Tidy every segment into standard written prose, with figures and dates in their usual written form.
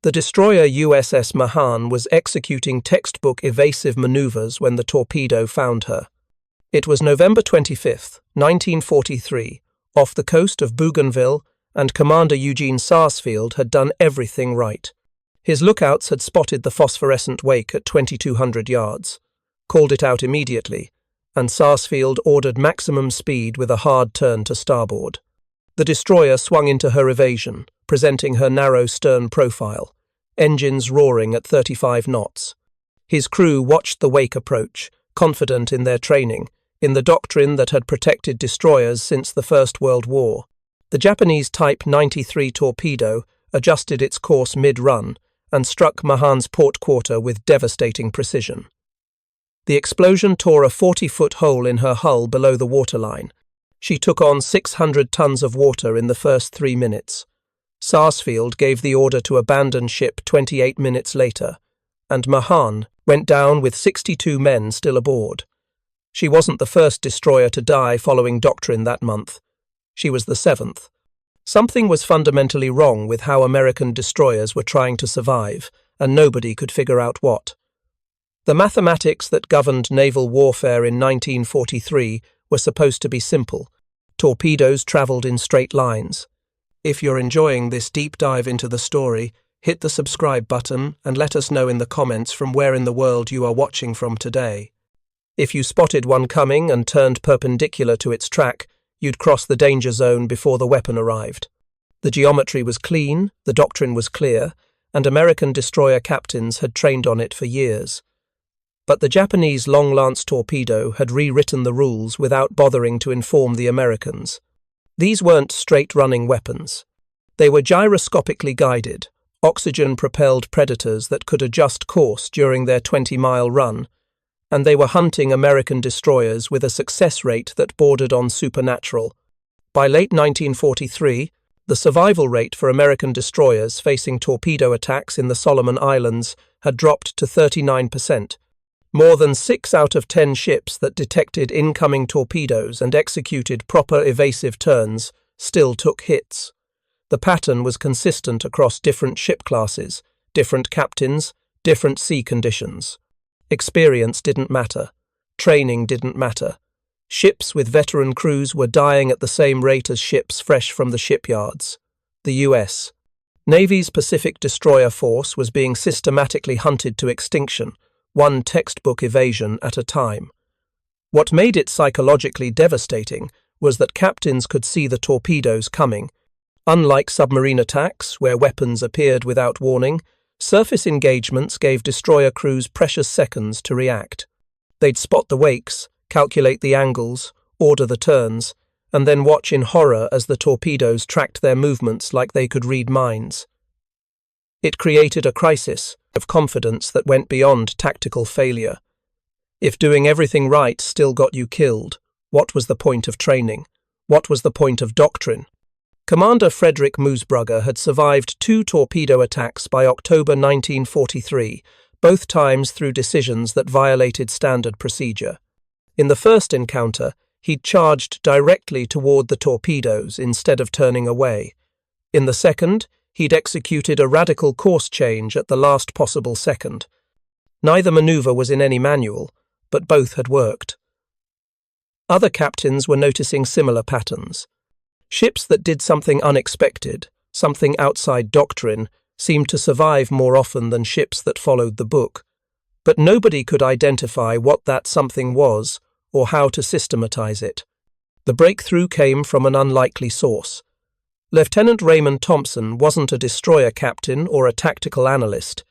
The destroyer USS Mahan was executing textbook evasive maneuvers when the Torpedo found her. It was November 25, 1943, off the coast of Bougainville, and Commander Eugene Sarsfield had done everything right. His lookouts had spotted the phosphorescent wake at 2,200 yards, called it out immediately, and Sarsfield ordered maximum speed with a hard turn to starboard. The destroyer swung into her evasion, presenting her narrow stern profile, engines roaring at 35 knots. His crew watched the wake approach, confident in their training, in the doctrine that had protected destroyers since the First World War. The Japanese Type 93 Torpedo adjusted its course mid-run and struck Mahan's port quarter with devastating precision. The explosion tore a 40-foot hole in her hull below the waterline. She took on 600 tons of water in the first 3 minutes. Sarsfield gave the order to abandon ship 28 minutes later, and Mahan went down with 62 men still aboard. She wasn't the first destroyer to die following doctrine that month. She was the 7th. Something was fundamentally wrong with how American destroyers were trying to survive, and nobody could figure out what. The mathematics that governed naval warfare in 1943 were supposed to be simple. Torpedoes travelled in straight lines. If you're enjoying this deep dive into the story, hit the subscribe button and let us know in the comments from where in the world you are watching from today. If you spotted one coming and turned perpendicular to its track, you'd cross the danger zone before the weapon arrived. The geometry was clean, the doctrine was clear, and American destroyer captains had trained on it for years. But the Japanese long-lance torpedo had rewritten the rules without bothering to inform the Americans. These weren't straight-running weapons. They were gyroscopically guided, oxygen-propelled predators that could adjust course during their 20-mile run, and they were hunting American destroyers with a success rate that bordered on supernatural. By late 1943, the survival rate for American destroyers facing torpedo attacks in the Solomon Islands had dropped to 39%. More than 6 out of 10 ships that detected incoming torpedoes and executed proper evasive turns still took hits. The pattern was consistent across different ship classes, different captains, different sea conditions. Experience didn't matter. Training didn't matter. Ships with veteran crews were dying at the same rate as ships fresh from the shipyards. The U.S. Navy's Pacific Destroyer Force was being systematically hunted to extinction, one textbook evasion at a time. What made it psychologically devastating was that captains could see the torpedoes coming. Unlike submarine attacks, where weapons appeared without warning, surface engagements gave destroyer crews precious seconds to react. They'd spot the wakes, calculate the angles, order the turns, and then watch in horror as the torpedoes tracked their movements like they could read minds. It created a crisis of confidence that went beyond tactical failure. If doing everything right still got you killed, what was the point of training? What was the point of doctrine? Commander Frederick Moosbrugger had survived 2 torpedo attacks by October 1943, both times through decisions that violated standard procedure. In the first encounter, he'd charged directly toward the torpedoes instead of turning away. In the second, he'd executed a radical course change at the last possible second. Neither maneuver was in any manual, but both had worked. Other captains were noticing similar patterns. Ships that did something unexpected, something outside doctrine, seemed to survive more often than ships that followed the book. But nobody could identify what that something was or how to systematize it. The breakthrough came from an unlikely source. Lieutenant Raymond Thompson wasn't a destroyer captain or a tactical analyst.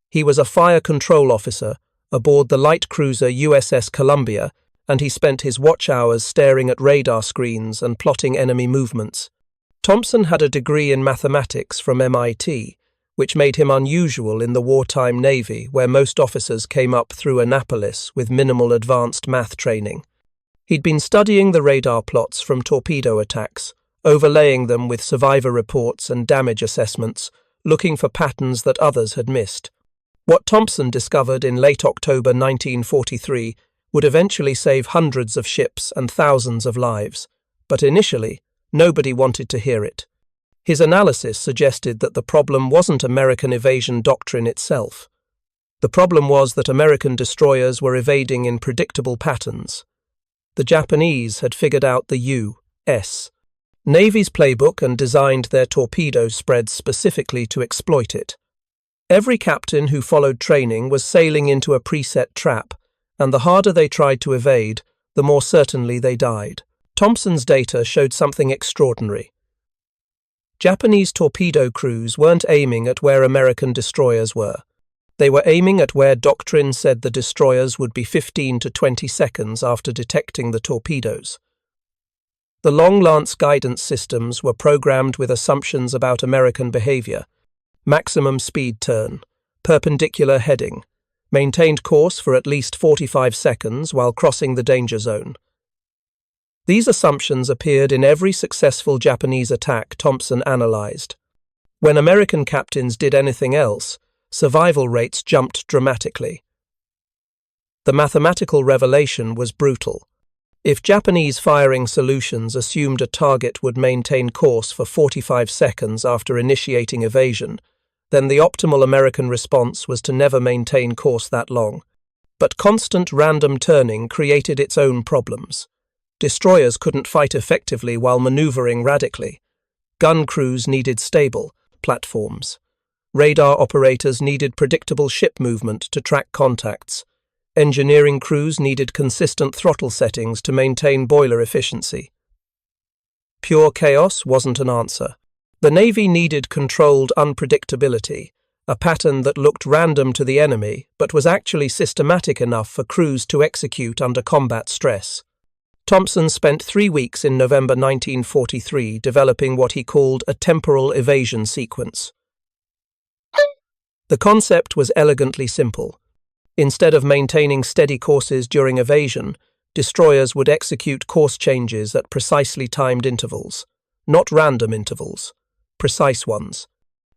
He was a fire control officer aboard the light cruiser USS Columbia, and he spent his watch hours staring at radar screens and plotting enemy movements. Thompson had a degree in mathematics from MIT, which made him unusual in the wartime Navy, where most officers came up through Annapolis with minimal advanced math training. He'd been studying the radar plots from torpedo attacks, overlaying them with survivor reports and damage assessments, looking for patterns that others had missed. What Thompson discovered in late October 1943 would eventually save hundreds of ships and thousands of lives, but initially, nobody wanted to hear it. His analysis suggested that the problem wasn't American evasion doctrine itself. The problem was that American destroyers were evading in predictable patterns. The Japanese had figured out the U.S. Navy's playbook and designed their torpedo spreads specifically to exploit it. Every captain who followed training was sailing into a preset trap, and the harder they tried to evade, the more certainly they died. Thompson's data showed something extraordinary. Japanese torpedo crews weren't aiming at where American destroyers were. They were aiming at where doctrine said the destroyers would be 15 to 20 seconds after detecting the torpedoes. The long-lance guidance systems were programmed with assumptions about American behavior: maximum speed turn, perpendicular heading, maintained course for at least 45 seconds while crossing the danger zone. These assumptions appeared in every successful Japanese attack Thompson analyzed. When American captains did anything else, survival rates jumped dramatically. The mathematical revelation was brutal. If Japanese firing solutions assumed a target would maintain course for 45 seconds after initiating evasion, then the optimal American response was to never maintain course that long. But constant random turning created its own problems. Destroyers couldn't fight effectively while maneuvering radically. Gun crews needed stable platforms. Radar operators needed predictable ship movement to track contacts. Engineering crews needed consistent throttle settings to maintain boiler efficiency. Pure chaos wasn't an answer. The Navy needed controlled unpredictability, a pattern that looked random to the enemy but was actually systematic enough for crews to execute under combat stress. Thompson spent 3 weeks in November 1943 developing what he called a temporal evasion sequence. The concept was elegantly simple. Instead of maintaining steady courses during evasion, destroyers would execute course changes at precisely timed intervals, not random intervals, precise ones.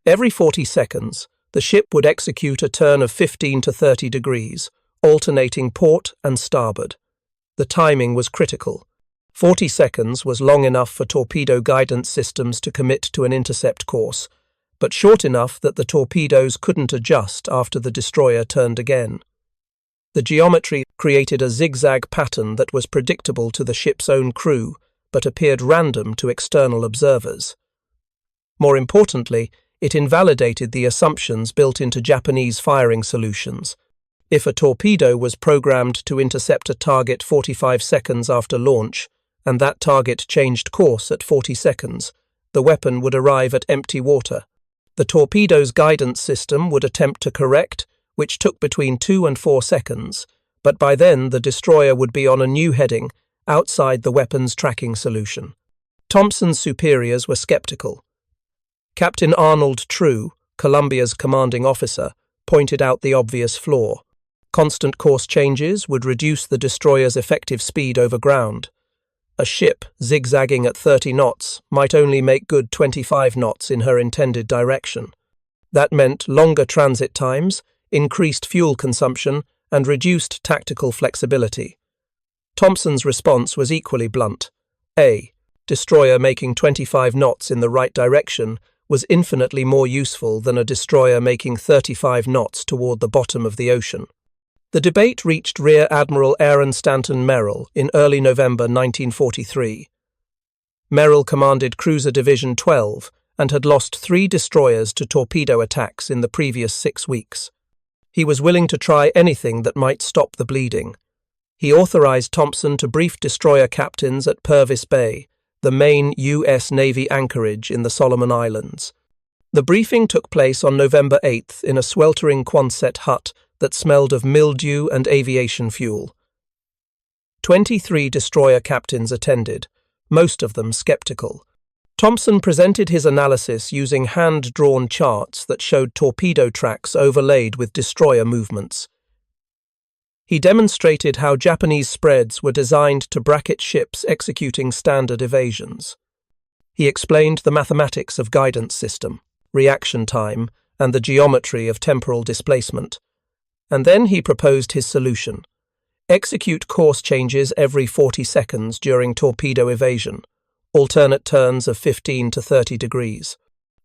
Every 40 seconds, the ship would execute a turn of 15 to 30 degrees, alternating port and starboard. The timing was critical. 40 seconds was long enough for torpedo guidance systems to commit to an intercept course, but short enough that the torpedoes couldn't adjust after the destroyer turned again. The geometry created a zigzag pattern that was predictable to the ship's own crew, but appeared random to external observers. More importantly, it invalidated the assumptions built into Japanese firing solutions. If a torpedo was programmed to intercept a target 45 seconds after launch, and that target changed course at 40 seconds, the weapon would arrive at empty water. The torpedo's guidance system would attempt to correct, which took between 2 and 4 seconds, but by then the destroyer would be on a new heading, outside the weapon's tracking solution. Thompson's superiors were skeptical. Captain Arnold True, Columbia's commanding officer, pointed out the obvious flaw. Constant course changes would reduce the destroyer's effective speed over ground. A ship zigzagging at 30 knots might only make good 25 knots in her intended direction. That meant longer transit times, increased fuel consumption, and reduced tactical flexibility. Thompson's response was equally blunt. A destroyer making 25 knots in the right direction was infinitely more useful than a destroyer making 35 knots toward the bottom of the ocean. The debate reached Rear Admiral Aaron Stanton Merrill in early November 1943. Merrill commanded Cruiser Division 12 and had lost 3 destroyers to torpedo attacks in the previous 6 weeks. He was willing to try anything that might stop the bleeding. He authorized Thompson to brief destroyer captains at Purvis Bay, the main U.S. Navy anchorage in the Solomon Islands. The briefing took place on November 8th in a sweltering Quonset hut that smelled of mildew and aviation fuel. 23 destroyer captains attended, most of them skeptical. Thompson presented his analysis using hand-drawn charts that showed torpedo tracks overlaid with destroyer movements. He demonstrated how Japanese spreads were designed to bracket ships executing standard evasions. He explained the mathematics of guidance system, reaction time, and the geometry of temporal displacement. And then he proposed his solution. Execute course changes every 40 seconds during torpedo evasion, alternate turns of 15 to 30 degrees.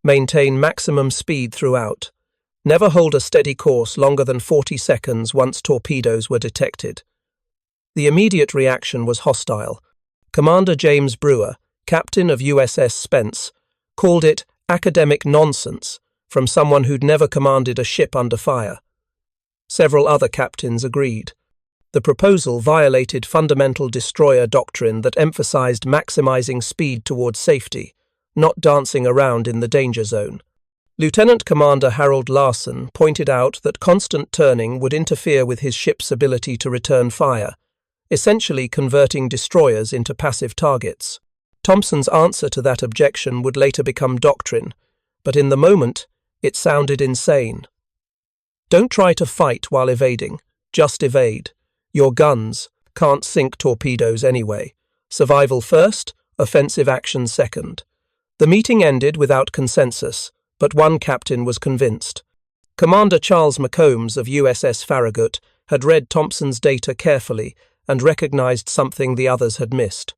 Maintain maximum speed throughout. Never hold a steady course longer than 40 seconds once torpedoes were detected. The immediate reaction was hostile. Commander James Brewer, captain of USS Spence, called it academic nonsense from someone who'd never commanded a ship under fire. Several other captains agreed. The proposal violated fundamental destroyer doctrine that emphasized maximizing speed towards safety, not dancing around in the danger zone. Lieutenant Commander Harold Larson pointed out that constant turning would interfere with his ship's ability to return fire, essentially converting destroyers into passive targets. Thompson's answer to that objection would later become doctrine, but in the moment, it sounded insane. Don't try to fight while evading, just evade. Your guns can't sink torpedoes anyway. Survival first, offensive action second. The meeting ended without consensus, but one captain was convinced. Commander Charles McCombs of USS Farragut had read Thompson's data carefully and recognized something the others had missed.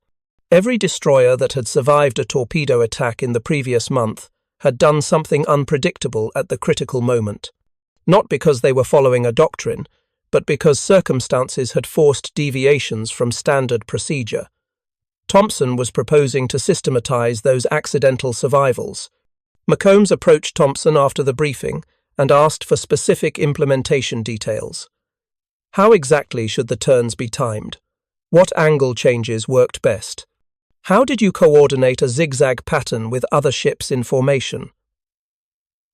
Every destroyer that had survived a torpedo attack in the previous month had done something unpredictable at the critical moment. Not because they were following a doctrine, but because circumstances had forced deviations from standard procedure. Thompson was proposing to systematize those accidental survivals. McCombs approached Thompson after the briefing and asked for specific implementation details. How exactly should the turns be timed? What angle changes worked best? How did you coordinate a zigzag pattern with other ships in formation?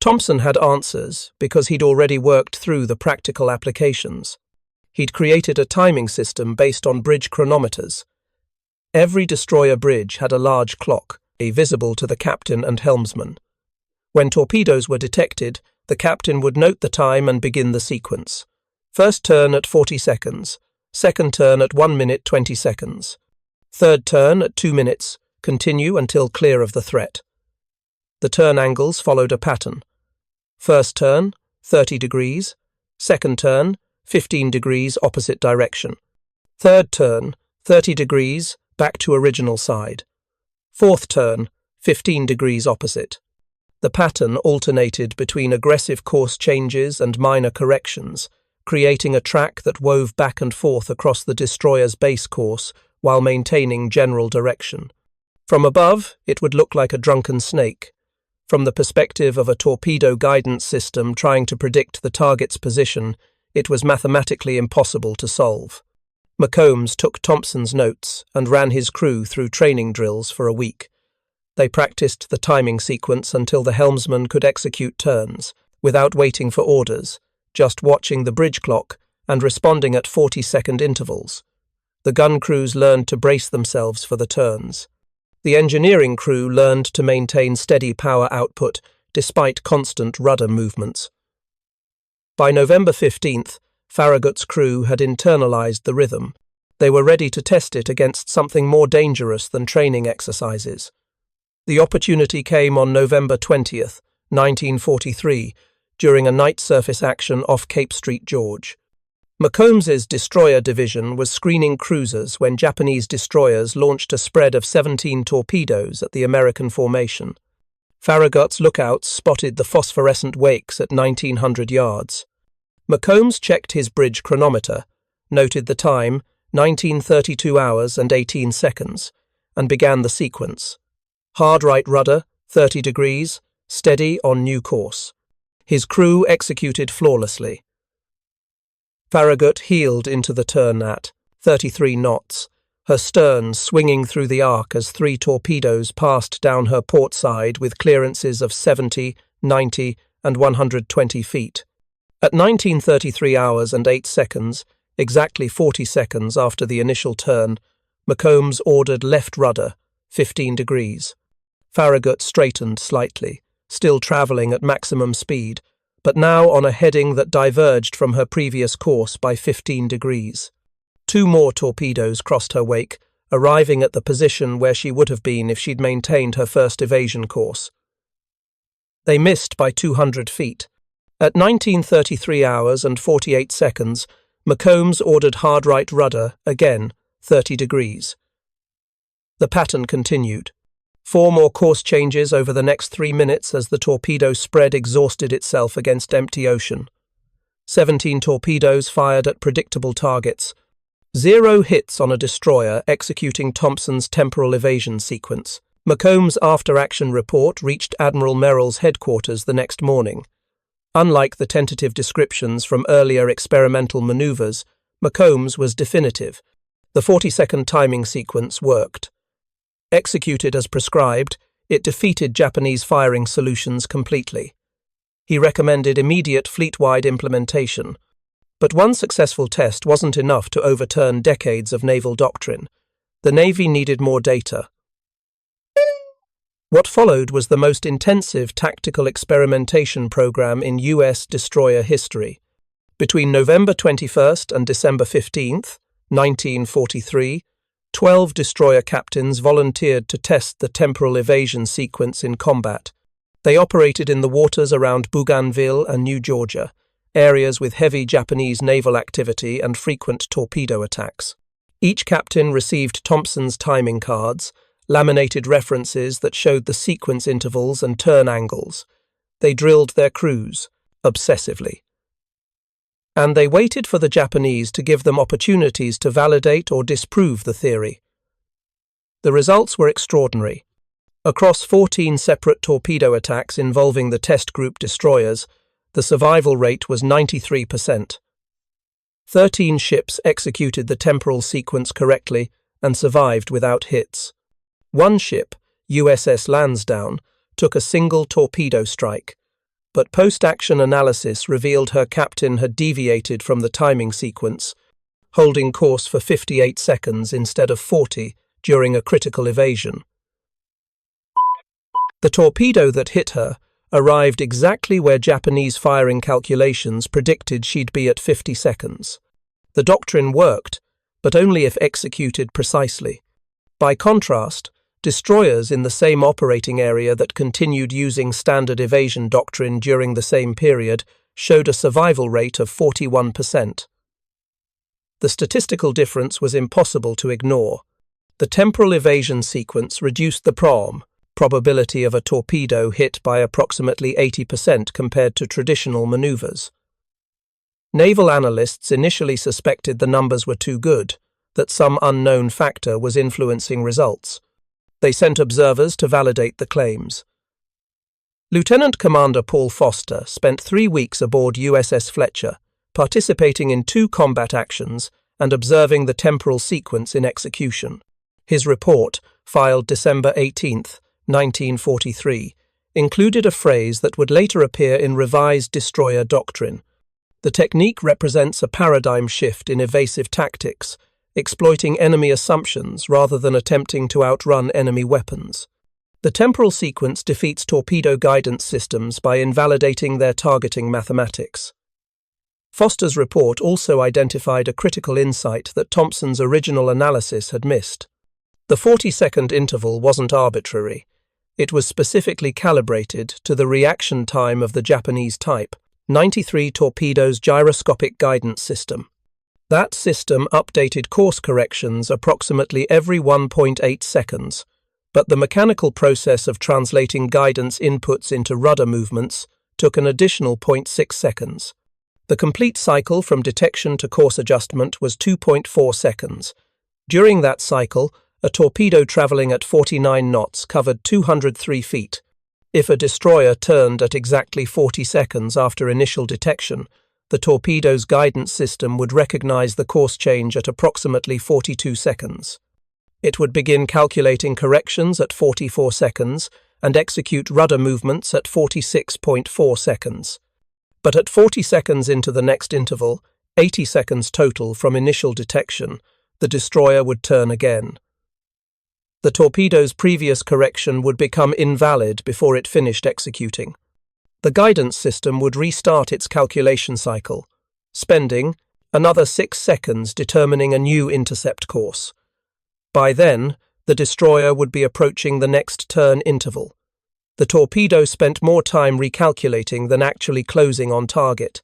Thompson had answers because he'd already worked through the practical applications. He'd created a timing system based on bridge chronometers. Every destroyer bridge had a large clock, visible to the captain and helmsman. When torpedoes were detected, the captain would note the time and begin the sequence. First turn at 40 seconds, second turn at 1 minute 20 seconds. Third turn at 2 minutes, continue until clear of the threat. The turn angles followed a pattern. First turn, 30 degrees. Second turn, 15 degrees opposite direction. Third turn, 30 degrees, back to original side. Fourth turn, 15 degrees opposite. The pattern alternated between aggressive course changes and minor corrections, creating a track that wove back and forth across the destroyer's base course while maintaining general direction. From above, it would look like a drunken snake. From the perspective of a torpedo guidance system trying to predict the target's position, it was mathematically impossible to solve. McCombs took Thompson's notes and ran his crew through training drills for a week. They practiced the timing sequence until the helmsman could execute turns, without waiting for orders, just watching the bridge clock and responding at 40-second intervals. The gun crews learned to brace themselves for the turns. The engineering crew learned to maintain steady power output despite constant rudder movements. By November 15th, Farragut's crew had internalized the rhythm. They were ready to test it against something more dangerous than training exercises. The opportunity came on November 20th, 1943, during a night surface action off Cape St. George. McCombs's destroyer division was screening cruisers when Japanese destroyers launched a spread of 17 torpedoes at the American formation. Farragut's lookouts spotted the phosphorescent wakes at 1,900 yards. McCombs checked his bridge chronometer, noted the time, 1932 hours and 18 seconds, and began the sequence. Hard right rudder, 30 degrees, steady on new course. His crew executed flawlessly. Farragut heeled into the turn at 33 knots, her stern swinging through the arc as 3 torpedoes passed down her port side with clearances of 70, 90, and 120 feet. At 1933 hours and 8 seconds, exactly 40 seconds after the initial turn, McCombs ordered left rudder, 15 degrees. Farragut straightened slightly, still travelling at maximum speed, but now on a heading that diverged from her previous course by 15 degrees. 2 more torpedoes crossed her wake, arriving at the position where she would have been if she'd maintained her first evasion course. They missed by 200 feet. At 1933 hours and 48 seconds, McCombs ordered hard right rudder, again, 30 degrees. The pattern continued. 4 more course changes over the next 3 minutes as the torpedo spread exhausted itself against empty ocean. 17 torpedoes fired at predictable targets. 0 hits on a destroyer executing Thompson's temporal evasion sequence. Macomb's after-action report reached Admiral Merrill's headquarters the next morning. Unlike the tentative descriptions from earlier experimental maneuvers, Macomb's was definitive. The 40-second timing sequence worked. Executed as prescribed, it defeated Japanese firing solutions completely. He recommended immediate fleet-wide implementation. But one successful test wasn't enough to overturn decades of naval doctrine. The Navy needed more data. What followed was the most intensive tactical experimentation program in U.S. destroyer history. Between November 21st and December 15th, 1943, 12 destroyer captains volunteered to test the temporal evasion sequence in combat. They operated in the waters around Bougainville and New Georgia, areas with heavy Japanese naval activity and frequent torpedo attacks. Each captain received Thompson's timing cards, laminated references that showed the sequence intervals and turn angles. They drilled their crews, obsessively. And they waited for the Japanese to give them opportunities to validate or disprove the theory. The results were extraordinary. Across 14 separate torpedo attacks involving the test group destroyers, the survival rate was 93%. 13 ships executed the temporal sequence correctly and survived without hits. One ship, USS Lansdowne, took a single torpedo strike, but post-action analysis revealed her captain had deviated from the timing sequence, holding course for 58 seconds instead of 40 during a critical evasion. The torpedo that hit her arrived exactly where Japanese firing calculations predicted she'd be at 50 seconds. The doctrine worked, but only if executed precisely. By contrast, destroyers in the same operating area that continued using standard evasion doctrine during the same period showed a survival rate of 41%. The statistical difference was impossible to ignore. The temporal evasion sequence reduced the probability of a torpedo hit by approximately 80% compared to traditional maneuvers. Naval analysts initially suspected the numbers were too good, that some unknown factor was influencing results. They sent observers to validate the claims. Lieutenant Commander Paul Foster spent 3 weeks aboard USS Fletcher, participating in 2 combat actions and observing the temporal sequence in execution. His report, filed December 18, 1943, included a phrase that would later appear in revised destroyer doctrine. The technique represents a paradigm shift in evasive tactics, exploiting enemy assumptions rather than attempting to outrun enemy weapons. The temporal sequence defeats torpedo guidance systems by invalidating their targeting mathematics. Foster's report also identified a critical insight that Thompson's original analysis had missed. The 40-second interval wasn't arbitrary. It was specifically calibrated to the reaction time of the Japanese Type 93 Torpedo's gyroscopic guidance system. That system updated course corrections approximately every 1.8 seconds, but the mechanical process of translating guidance inputs into rudder movements took an additional 0.6 seconds. The complete cycle from detection to course adjustment was 2.4 seconds. During that cycle, a torpedo traveling at 49 knots covered 203 feet. If a destroyer turned at exactly 40 seconds after initial detection, the torpedo's guidance system would recognize the course change at approximately 42 seconds. It would begin calculating corrections at 44 seconds and execute rudder movements at 46.4 seconds. But at 40 seconds into the next interval, 80 seconds total from initial detection, the destroyer would turn again. The torpedo's previous correction would become invalid before it finished executing. The guidance system would restart its calculation cycle, spending another 6 seconds determining a new intercept course. By then, the destroyer would be approaching the next turn interval. The torpedo spent more time recalculating than actually closing on target.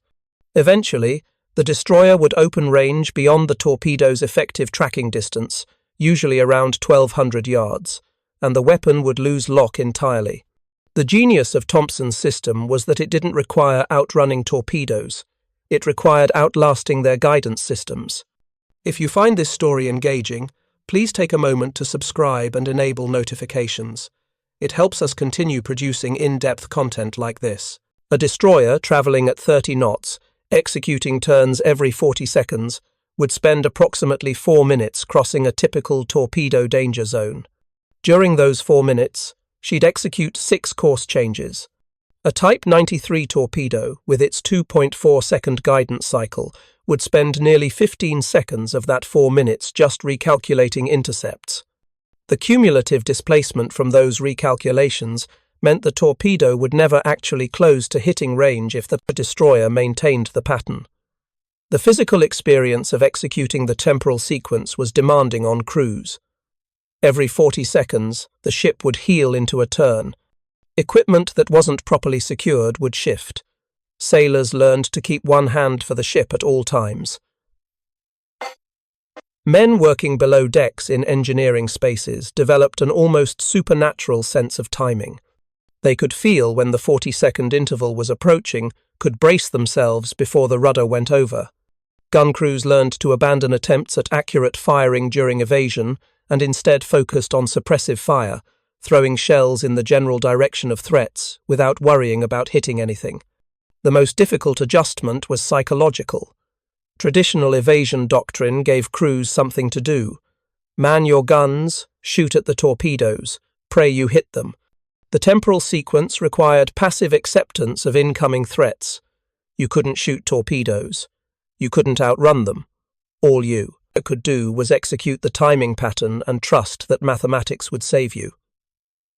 Eventually, the destroyer would open range beyond the torpedo's effective tracking distance, usually around 1,200 yards, and the weapon would lose lock entirely. The genius of Thompson's system was that it didn't require outrunning torpedoes. It required outlasting their guidance systems. If you find this story engaging, please take a moment to subscribe and enable notifications. It helps us continue producing in-depth content like this. A destroyer traveling at 30 knots, executing turns every 40 seconds, would spend approximately 4 minutes crossing a typical torpedo danger zone. During those 4 minutes, she'd execute 6 course changes. A Type 93 torpedo, with its 2.4-second guidance cycle, would spend nearly 15 seconds of that 4 minutes just recalculating intercepts. The cumulative displacement from those recalculations meant the torpedo would never actually close to hitting range if the destroyer maintained the pattern. The physical experience of executing the temporal sequence was demanding on crews. Every 40 seconds, the ship would heel into a turn. Equipment that wasn't properly secured would shift. Sailors learned to keep one hand for the ship at all times. Men working below decks in engineering spaces developed an almost supernatural sense of timing. They could feel when the 40-second interval was approaching, could brace themselves before the rudder went over. Gun crews learned to abandon attempts at accurate firing during evasion and instead focused on suppressive fire, throwing shells in the general direction of threats without worrying about hitting anything. The most difficult adjustment was psychological. Traditional evasion doctrine gave crews something to do. Man your guns, shoot at the torpedoes, pray you hit them. The temporal sequence required passive acceptance of incoming threats. You couldn't shoot torpedoes. You couldn't outrun them. All you could do was execute the timing pattern and trust that mathematics would save you.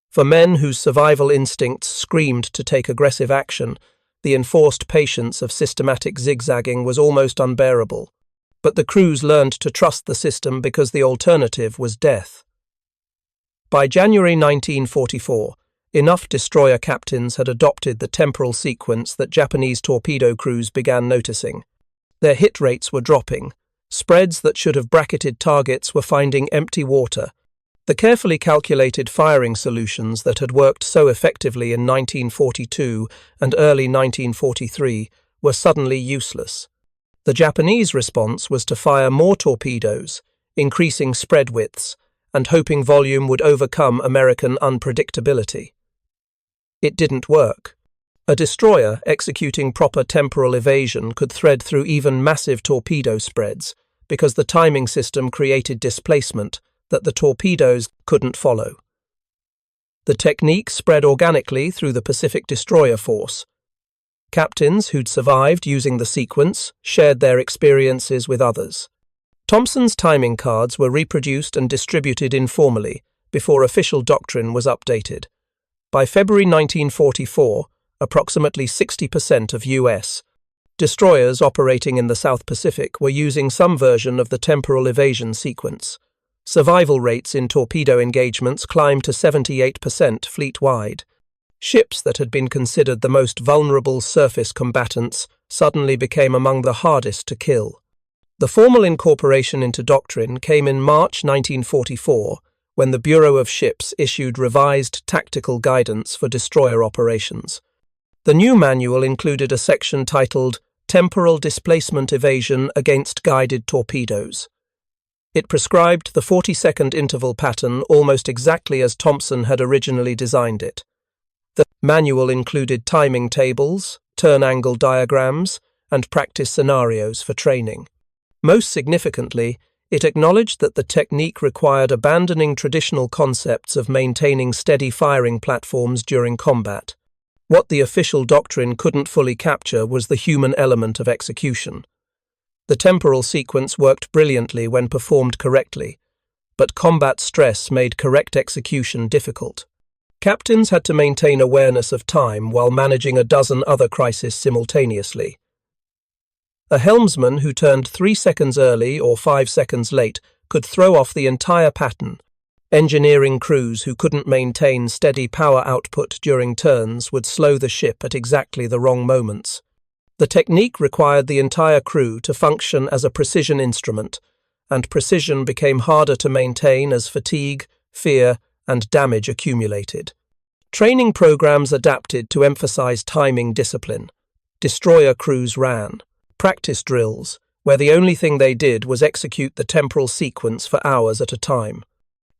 For men whose survival instincts screamed to take aggressive action, the enforced patience of systematic zigzagging was almost unbearable. But the crews learned to trust the system because the alternative was death. By January 1944, enough destroyer captains had adopted the temporal sequence that Japanese torpedo crews began noticing. Their hit rates were dropping. Spreads that should have bracketed targets were finding empty water. The carefully calculated firing solutions that had worked so effectively in 1942 and early 1943 were suddenly useless. The Japanese response was to fire more torpedoes, increasing spread widths, and hoping volume would overcome American unpredictability. It didn't work. A destroyer executing proper temporal evasion could thread through even massive torpedo spreads because the timing system created displacement that the torpedoes couldn't follow. The technique spread organically through the Pacific destroyer force. Captains who'd survived using the sequence shared their experiences with others. Thompson's timing cards were reproduced and distributed informally before official doctrine was updated. By February 1944, approximately 60% of U.S. destroyers operating in the South Pacific were using some version of the temporal evasion sequence. Survival rates in torpedo engagements climbed to 78% fleet-wide. Ships that had been considered the most vulnerable surface combatants suddenly became among the hardest to kill. The formal incorporation into doctrine came in March 1944, when the Bureau of Ships issued revised tactical guidance for destroyer operations. The new manual included a section titled Temporal Displacement Evasion Against Guided Torpedoes. It prescribed the 40-second interval pattern almost exactly as Thompson had originally designed it. The manual included timing tables, turn angle diagrams, and practice scenarios for training. Most significantly, it acknowledged that the technique required abandoning traditional concepts of maintaining steady firing platforms during combat. What the official doctrine couldn't fully capture was the human element of execution. The temporal sequence worked brilliantly when performed correctly, but combat stress made correct execution difficult. Captains had to maintain awareness of time while managing a dozen other crises simultaneously. A helmsman who turned 3 seconds early or 5 seconds late could throw off the entire pattern. Engineering crews who couldn't maintain steady power output during turns would slow the ship at exactly the wrong moments. The technique required the entire crew to function as a precision instrument, and precision became harder to maintain as fatigue, fear, and damage accumulated. Training programs adapted to emphasize timing discipline. Destroyer crews ran practice drills, where the only thing they did was execute the temporal sequence for hours at a time.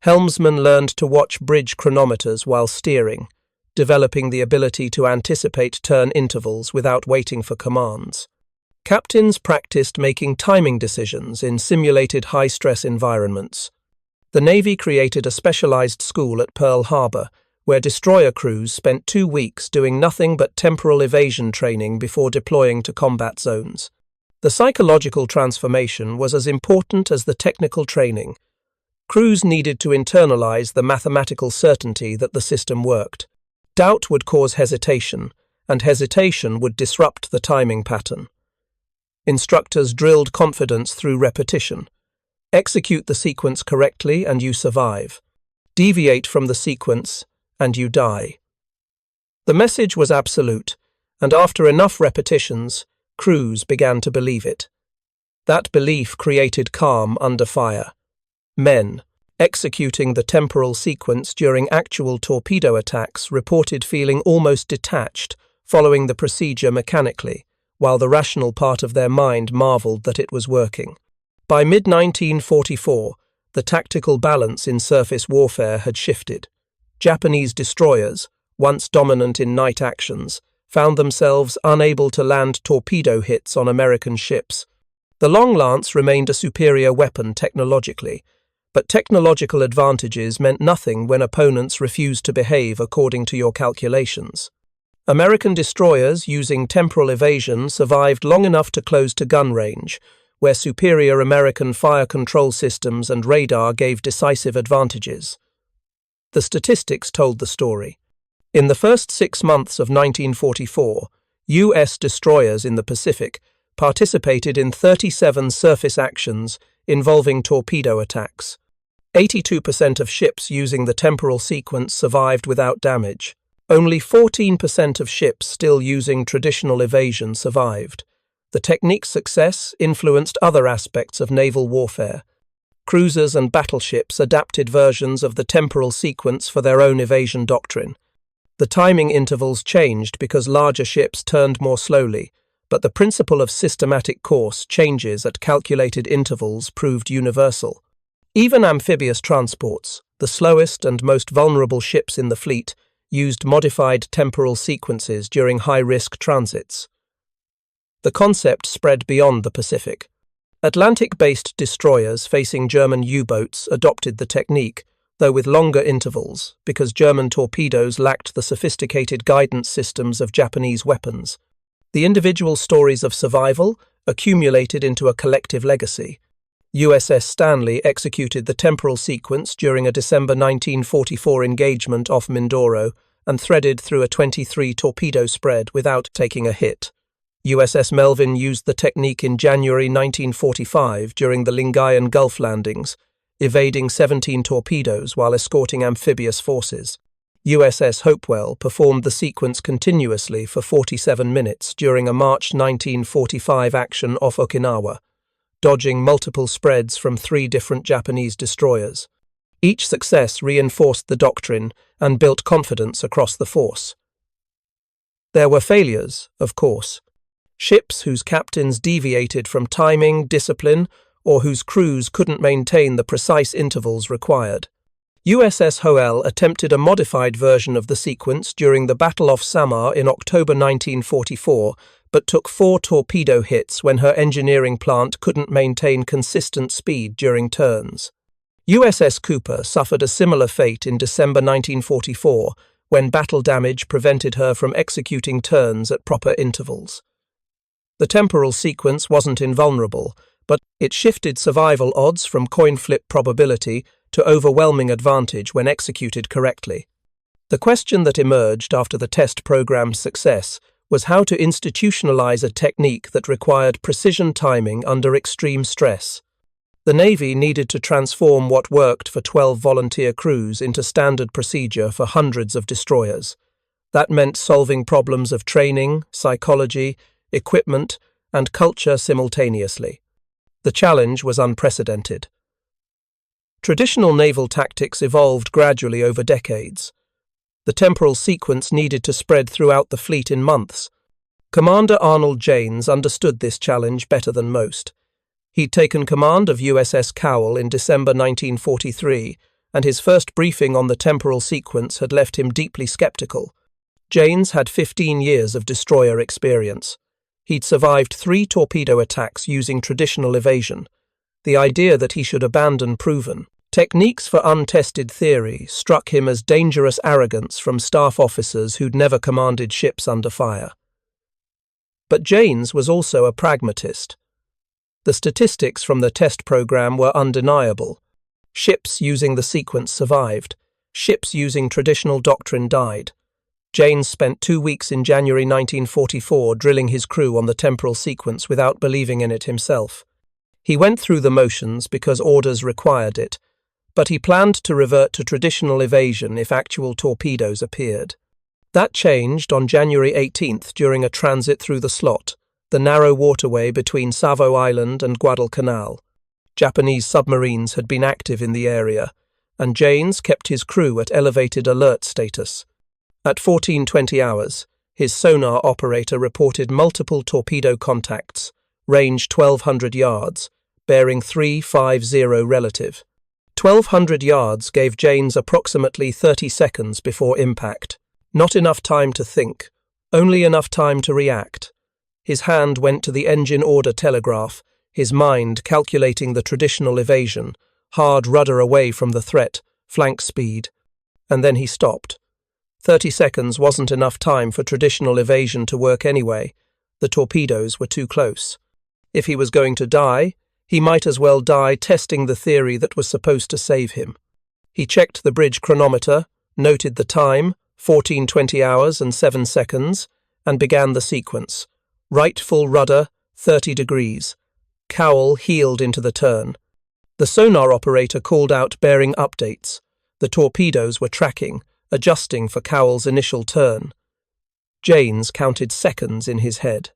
Helmsmen learned to watch bridge chronometers while steering, developing the ability to anticipate turn intervals without waiting for commands. Captains practiced making timing decisions in simulated high-stress environments. The Navy created a specialized school at Pearl Harbor, where destroyer crews spent 2 weeks doing nothing but temporal evasion training before deploying to combat zones. The psychological transformation was as important as the technical training. Crews needed to internalize the mathematical certainty that the system worked. Doubt would cause hesitation, and hesitation would disrupt the timing pattern. Instructors drilled confidence through repetition. Execute the sequence correctly and you survive. Deviate from the sequence and you die. The message was absolute, and after enough repetitions, crews began to believe it. That belief created calm under fire. Men, executing the temporal sequence during actual torpedo attacks, reported feeling almost detached, following the procedure mechanically, while the rational part of their mind marveled that it was working. By mid-1944, the tactical balance in surface warfare had shifted. Japanese destroyers, once dominant in night actions, found themselves unable to land torpedo hits on American ships. The Long Lance remained a superior weapon technologically, but technological advantages meant nothing when opponents refused to behave according to your calculations. American destroyers using temporal evasion survived long enough to close to gun range, where superior American fire control systems and radar gave decisive advantages. The statistics told the story. In the first 6 months of 1944, U.S. destroyers in the Pacific participated in 37 surface actions involving torpedo attacks. 82% of ships using the temporal sequence survived without damage. Only 14% of ships still using traditional evasion survived. The technique's success influenced other aspects of naval warfare. Cruisers and battleships adapted versions of the temporal sequence for their own evasion doctrine. The timing intervals changed because larger ships turned more slowly, but the principle of systematic course changes at calculated intervals proved universal. Even amphibious transports, the slowest and most vulnerable ships in the fleet, used modified temporal sequences during high-risk transits. The concept spread beyond the Pacific. Atlantic-based destroyers facing German U-boats adopted the technique, though with longer intervals, because German torpedoes lacked the sophisticated guidance systems of Japanese weapons. The individual stories of survival accumulated into a collective legacy. USS Stanley executed the temporal sequence during a December 1944 engagement off Mindoro and threaded through a 23 torpedo spread without taking a hit. USS Melvin used the technique in January 1945 during the Lingayen Gulf landings, evading 17 torpedoes while escorting amphibious forces. USS Hopewell performed the sequence continuously for 47 minutes during a March 1945 action off Okinawa, dodging multiple spreads from 3 different Japanese destroyers. Each success reinforced the doctrine and built confidence across the force. There were failures, of course. Ships whose captains deviated from timing, discipline, or whose crews couldn't maintain the precise intervals required. USS Hoel attempted a modified version of the sequence during the Battle off Samar in October 1944, but took 4 torpedo hits when her engineering plant couldn't maintain consistent speed during turns. USS Cooper suffered a similar fate in December 1944, when battle damage prevented her from executing turns at proper intervals. The temporal sequence wasn't invulnerable, but it shifted survival odds from coin flip probability to overwhelming advantage when executed correctly. The question that emerged after the test program's success was how to institutionalize a technique that required precision timing under extreme stress. The Navy needed to transform what worked for 12 volunteer crews into standard procedure for hundreds of destroyers. That meant solving problems of training, psychology, equipment, and culture simultaneously. The challenge was unprecedented. Traditional naval tactics evolved gradually over decades. The temporal sequence needed to spread throughout the fleet in months. Commander Arnold Janes understood this challenge better than most. He'd taken command of USS Cowell in December 1943, and his first briefing on the temporal sequence had left him deeply skeptical. Janes had 15 years of destroyer experience. He'd survived 3 torpedo attacks using traditional evasion. The idea that he should abandon proven techniques for untested theory struck him as dangerous arrogance from staff officers who'd never commanded ships under fire. But Janes was also a pragmatist. The statistics from the test program were undeniable. Ships using the sequence survived. Ships using traditional doctrine died. Janes spent 2 weeks in January 1944 drilling his crew on the temporal sequence without believing in it himself. He went through the motions because orders required it, but he planned to revert to traditional evasion if actual torpedoes appeared. That changed on January 18th during a transit through the slot, the narrow waterway between Savo Island and Guadalcanal. Japanese submarines had been active in the area, and Janes kept his crew at elevated alert status. At 14:20 hours, his sonar operator reported multiple torpedo contacts, range 1,200 yards, bearing 350 relative. 1,200 yards gave Janes approximately 30 seconds before impact. Not enough time to think, only enough time to react. His hand went to the engine order telegraph, his mind calculating the traditional evasion, hard rudder away from the threat, flank speed. And then he stopped. 30 seconds wasn't enough time for traditional evasion to work anyway. The torpedoes were too close. If he was going to die, he might as well die testing the theory that was supposed to save him. He checked the bridge chronometer, noted the time, 14:20 hours and 7 seconds, and began the sequence. Right full rudder, 30 degrees. Cowell heeled into the turn. The sonar operator called out bearing updates. The torpedoes were tracking, adjusting for Cowell's initial turn. Janes counted seconds in his head.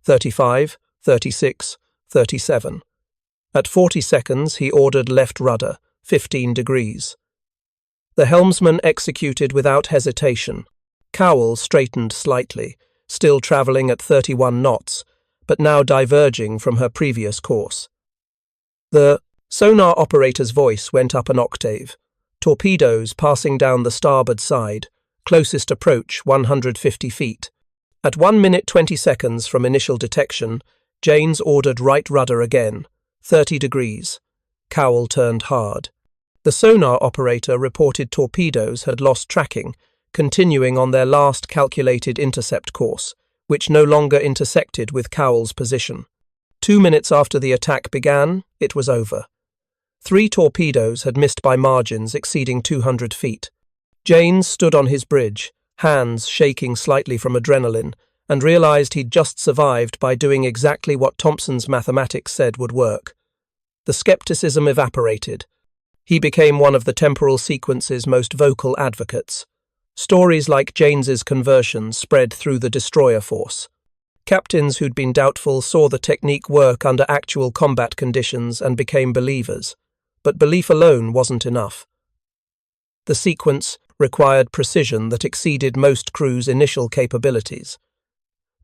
35, 36, 37. At 40 seconds, he ordered left rudder, 15 degrees. The helmsman executed without hesitation. Cowell straightened slightly, still travelling at 31 knots, but now diverging from her previous course. The sonar operator's voice went up an octave. Torpedoes passing down the starboard side, closest approach 150 feet. At 1 minute 20 seconds from initial detection, Janes ordered right rudder again, 30 degrees. Cowell turned hard. The sonar operator reported torpedoes had lost tracking, continuing on their last calculated intercept course, which no longer intersected with Cowell's position. 2 minutes after the attack began, it was over. 3 torpedoes had missed by margins exceeding 200 feet. Janes stood on his bridge, hands shaking slightly from adrenaline, and realized he'd just survived by doing exactly what Thompson's mathematics said would work. The skepticism evaporated. He became one of the temporal sequence's most vocal advocates. Stories like Janes's conversion spread through the destroyer force. Captains who'd been doubtful saw the technique work under actual combat conditions and became believers. But belief alone wasn't enough. The sequence required precision that exceeded most crews' initial capabilities.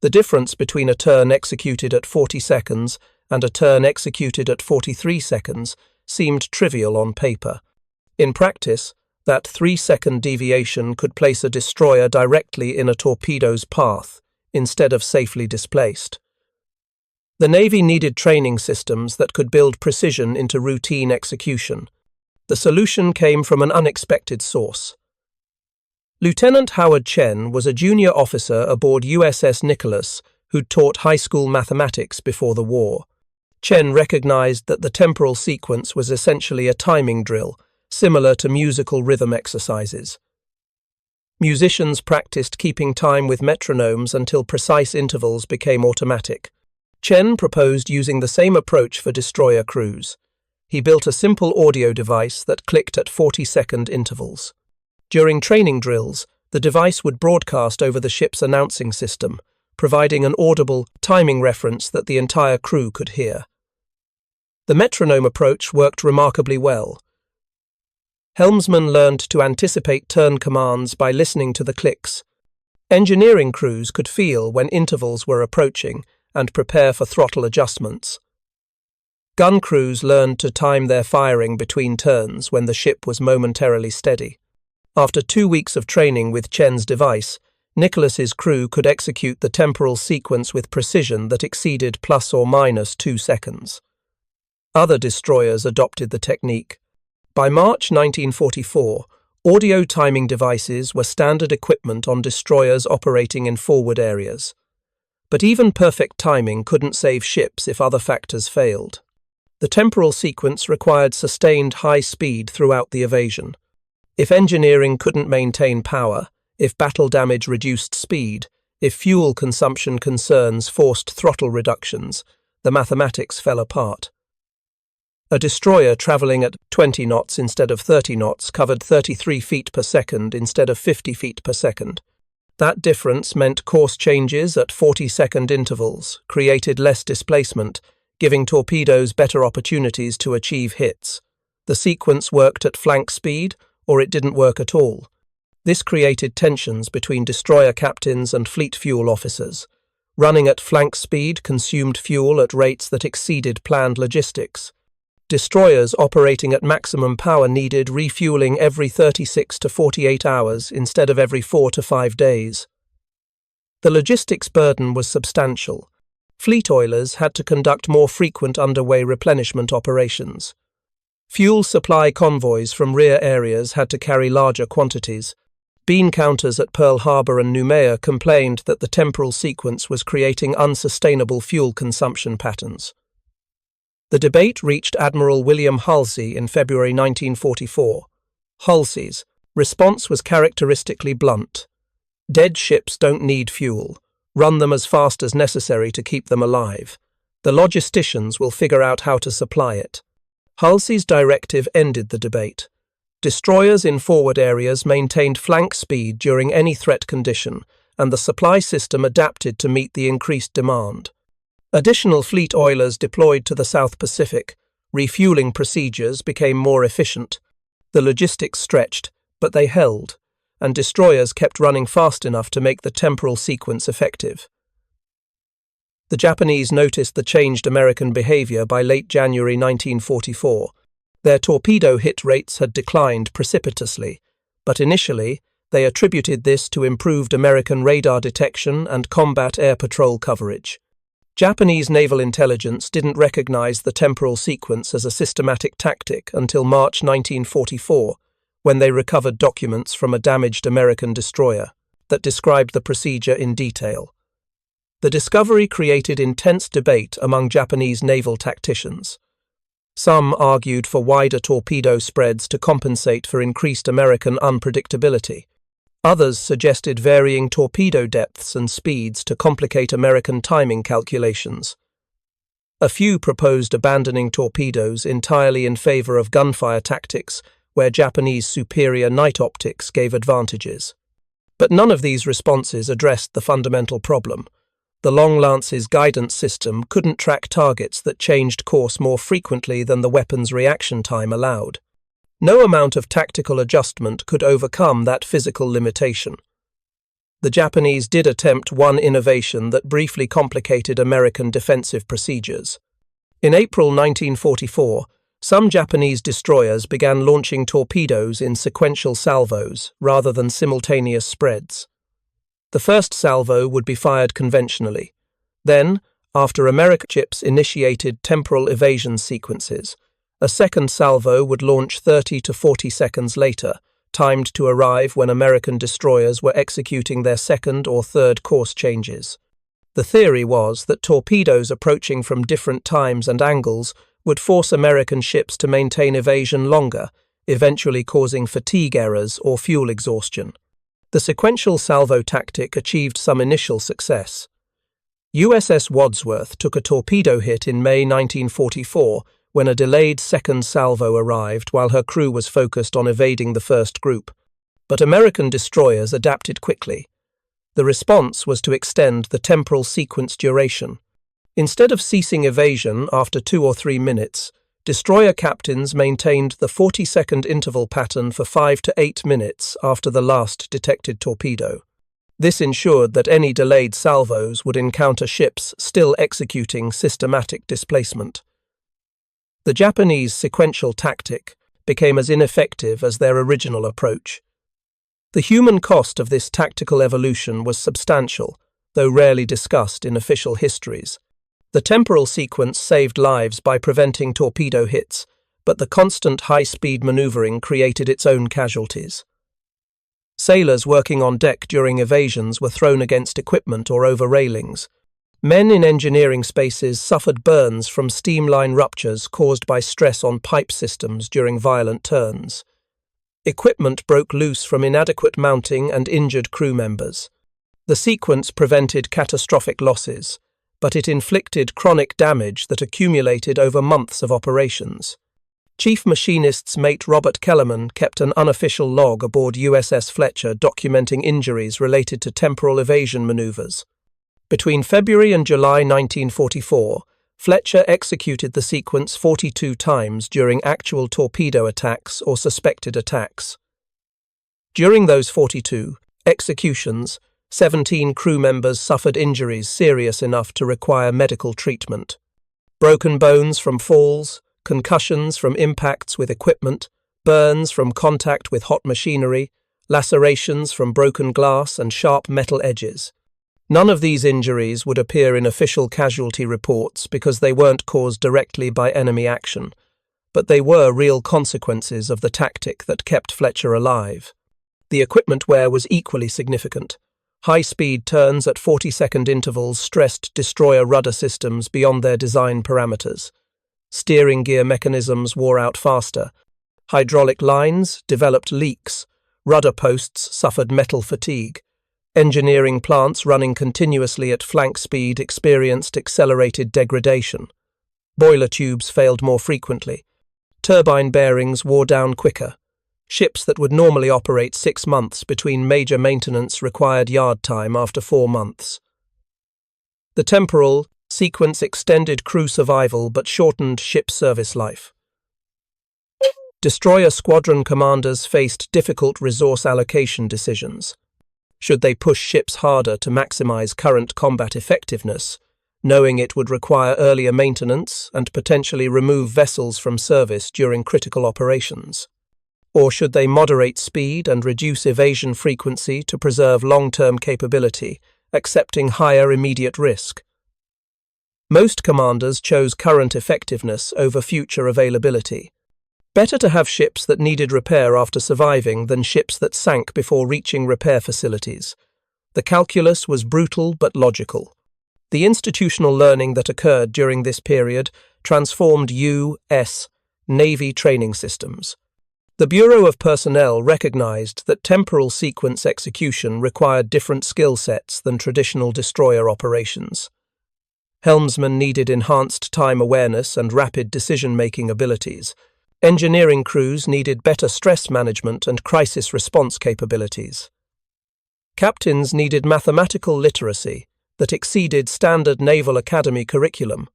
The difference between a turn executed at 40 seconds and a turn executed at 43 seconds seemed trivial on paper. In practice, that 3-second deviation could place a destroyer directly in a torpedo's path, instead of safely displaced. The Navy needed training systems that could build precision into routine execution. The solution came from an unexpected source. Lieutenant Howard Chen was a junior officer aboard USS Nicholas who'd taught high school mathematics before the war. Chen recognized that the temporal sequence was essentially a timing drill, similar to musical rhythm exercises. Musicians practiced keeping time with metronomes until precise intervals became automatic. Chen proposed using the same approach for destroyer crews. He built a simple audio device that clicked at 40-second intervals. During training drills, the device would broadcast over the ship's announcing system, providing an audible timing reference that the entire crew could hear. The metronome approach worked remarkably well. Helmsmen learned to anticipate turn commands by listening to the clicks. Engineering crews could feel when intervals were approaching and prepare for throttle adjustments. Gun crews learned to time their firing between turns when the ship was momentarily steady. After 2 weeks of training with Chen's device, Nicholas's crew could execute the temporal sequence with precision that exceeded plus or minus 2 seconds. Other destroyers adopted the technique. By March 1944, audio timing devices were standard equipment on destroyers operating in forward areas. But even perfect timing couldn't save ships if other factors failed. The temporal sequence required sustained high speed throughout the evasion. If engineering couldn't maintain power, if battle damage reduced speed, if fuel consumption concerns forced throttle reductions, the mathematics fell apart. A destroyer travelling at 20 knots instead of 30 knots covered 33 feet per second instead of 50 feet per second. That difference meant course changes at 40-second intervals, created less displacement, giving torpedoes better opportunities to achieve hits. The sequence worked at flank speed, or it didn't work at all. This created tensions between destroyer captains and fleet fuel officers. Running at flank speed consumed fuel at rates that exceeded planned logistics. Destroyers operating at maximum power needed refueling every 36 to 48 hours instead of every 4 to 5 days. The logistics burden was substantial. Fleet oilers had to conduct more frequent underway replenishment operations. Fuel supply convoys from rear areas had to carry larger quantities. Bean counters at Pearl Harbor and Noumea complained that the temporal sequence was creating unsustainable fuel consumption patterns. The debate reached Admiral William Halsey in February 1944. Halsey's response was characteristically blunt. Dead ships don't need fuel. Run them as fast as necessary to keep them alive. The logisticians will figure out how to supply it. Halsey's directive ended the debate. Destroyers in forward areas maintained flank speed during any threat condition, and the supply system adapted to meet the increased demand. Additional fleet oilers deployed to the South Pacific. Refueling procedures became more efficient. The logistics stretched, but they held, and destroyers kept running fast enough to make the temporal sequence effective. The Japanese noticed the changed American behavior by late January 1944. Their torpedo hit rates had declined precipitously, but initially they attributed this to improved American radar detection and combat air patrol coverage. Japanese naval intelligence didn't recognize the temporal sequence as a systematic tactic until March 1944, when they recovered documents from a damaged American destroyer that described the procedure in detail. The discovery created intense debate among Japanese naval tacticians. Some argued for wider torpedo spreads to compensate for increased American unpredictability. Others suggested varying torpedo depths and speeds to complicate American timing calculations. A few proposed abandoning torpedoes entirely in favor of gunfire tactics, where Japanese superior night optics gave advantages. But none of these responses addressed the fundamental problem. The Long Lance's guidance system couldn't track targets that changed course more frequently than the weapon's reaction time allowed. No amount of tactical adjustment could overcome that physical limitation. The Japanese did attempt one innovation that briefly complicated American defensive procedures. In April 1944, some Japanese destroyers began launching torpedoes in sequential salvos rather than simultaneous spreads. The first salvo would be fired conventionally. Then, after American ships initiated temporal evasion sequences, a second salvo would launch 30 to 40 seconds later, timed to arrive when American destroyers were executing their second or third course changes. The theory was that torpedoes approaching from different times and angles would force American ships to maintain evasion longer, eventually causing fatigue errors or fuel exhaustion. The sequential salvo tactic achieved some initial success. USS Wadsworth took a torpedo hit in May 1944 when a delayed second salvo arrived while her crew was focused on evading the first group. But American destroyers adapted quickly. The response was to extend the temporal sequence duration. Instead of ceasing evasion after 2 or 3 minutes, destroyer captains maintained the 40-second interval pattern for 5 to 8 minutes after the last detected torpedo. This ensured that any delayed salvos would encounter ships still executing systematic displacement. The Japanese sequential tactic became as ineffective as their original approach. The human cost of this tactical evolution was substantial, though rarely discussed in official histories. The temporal sequence saved lives by preventing torpedo hits, but the constant high-speed maneuvering created its own casualties. Sailors working on deck during evasions were thrown against equipment or over railings. Men in engineering spaces suffered burns from steam line ruptures caused by stress on pipe systems during violent turns. Equipment broke loose from inadequate mounting and injured crew members. The sequence prevented catastrophic losses, but it inflicted chronic damage that accumulated over months of operations. Chief Machinist's mate Robert Kellerman kept an unofficial log aboard USS Fletcher documenting injuries related to temporal evasion maneuvers. Between February and July 1944, Fletcher executed the sequence 42 times during actual torpedo attacks or suspected attacks. During those 42 executions, 17 crew members suffered injuries serious enough to require medical treatment. Broken bones from falls, concussions from impacts with equipment, burns from contact with hot machinery, lacerations from broken glass and sharp metal edges. None of these injuries would appear in official casualty reports because they weren't caused directly by enemy action, but they were real consequences of the tactic that kept Fletcher alive. The equipment wear was equally significant. High-speed turns at 40-second intervals stressed destroyer rudder systems beyond their design parameters. Steering gear mechanisms wore out faster. Hydraulic lines developed leaks. Rudder posts suffered metal fatigue. Engineering plants running continuously at flank speed experienced accelerated degradation. Boiler tubes failed more frequently. Turbine bearings wore down quicker. Ships that would normally operate 6 months between major maintenance required yard time after 4 months. The temporal sequence extended crew survival but shortened ship service life. Destroyer squadron commanders faced difficult resource allocation decisions. Should they push ships harder to maximize current combat effectiveness, knowing it would require earlier maintenance and potentially remove vessels from service during critical operations? Or should they moderate speed and reduce evasion frequency to preserve long-term capability, accepting higher immediate risk? Most commanders chose current effectiveness over future availability. Better to have ships that needed repair after surviving than ships that sank before reaching repair facilities. The calculus was brutal but logical. The institutional learning that occurred during this period transformed U.S. Navy training systems. The Bureau of Personnel recognized that temporal sequence execution required different skill sets than traditional destroyer operations. Helmsmen needed enhanced time awareness and rapid decision-making abilities. Engineering crews needed better stress management and crisis response capabilities. Captains needed mathematical literacy that exceeded standard Naval Academy curriculum.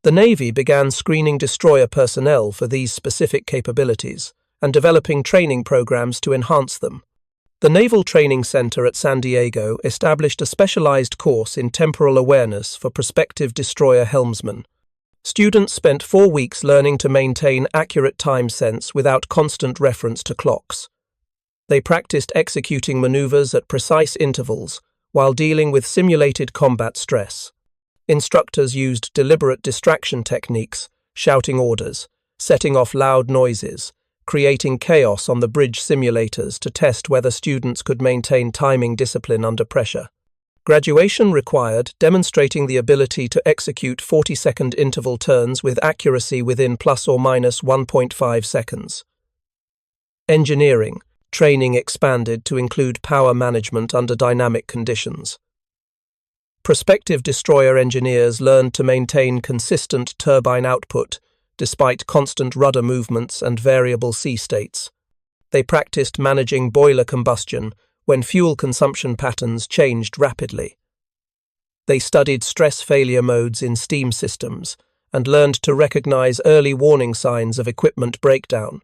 The Navy began screening destroyer personnel for these specific capabilities and developing training programs to enhance them. The Naval Training Center at San Diego established a specialized course in temporal awareness for prospective destroyer helmsmen. Students spent 4 weeks learning to maintain accurate time sense without constant reference to clocks. They practiced executing maneuvers at precise intervals while dealing with simulated combat stress. Instructors used deliberate distraction techniques, shouting orders, setting off loud noises, creating chaos on the bridge simulators to test whether students could maintain timing discipline under pressure. Graduation required demonstrating the ability to execute 40-second interval turns with accuracy within plus or minus 1.5 seconds. Engineering training expanded to include power management under dynamic conditions. Prospective destroyer engineers learned to maintain consistent turbine output despite constant rudder movements and variable sea states. They practiced managing boiler combustion when fuel consumption patterns changed rapidly. They studied stress failure modes in steam systems and learned to recognize early warning signs of equipment breakdown.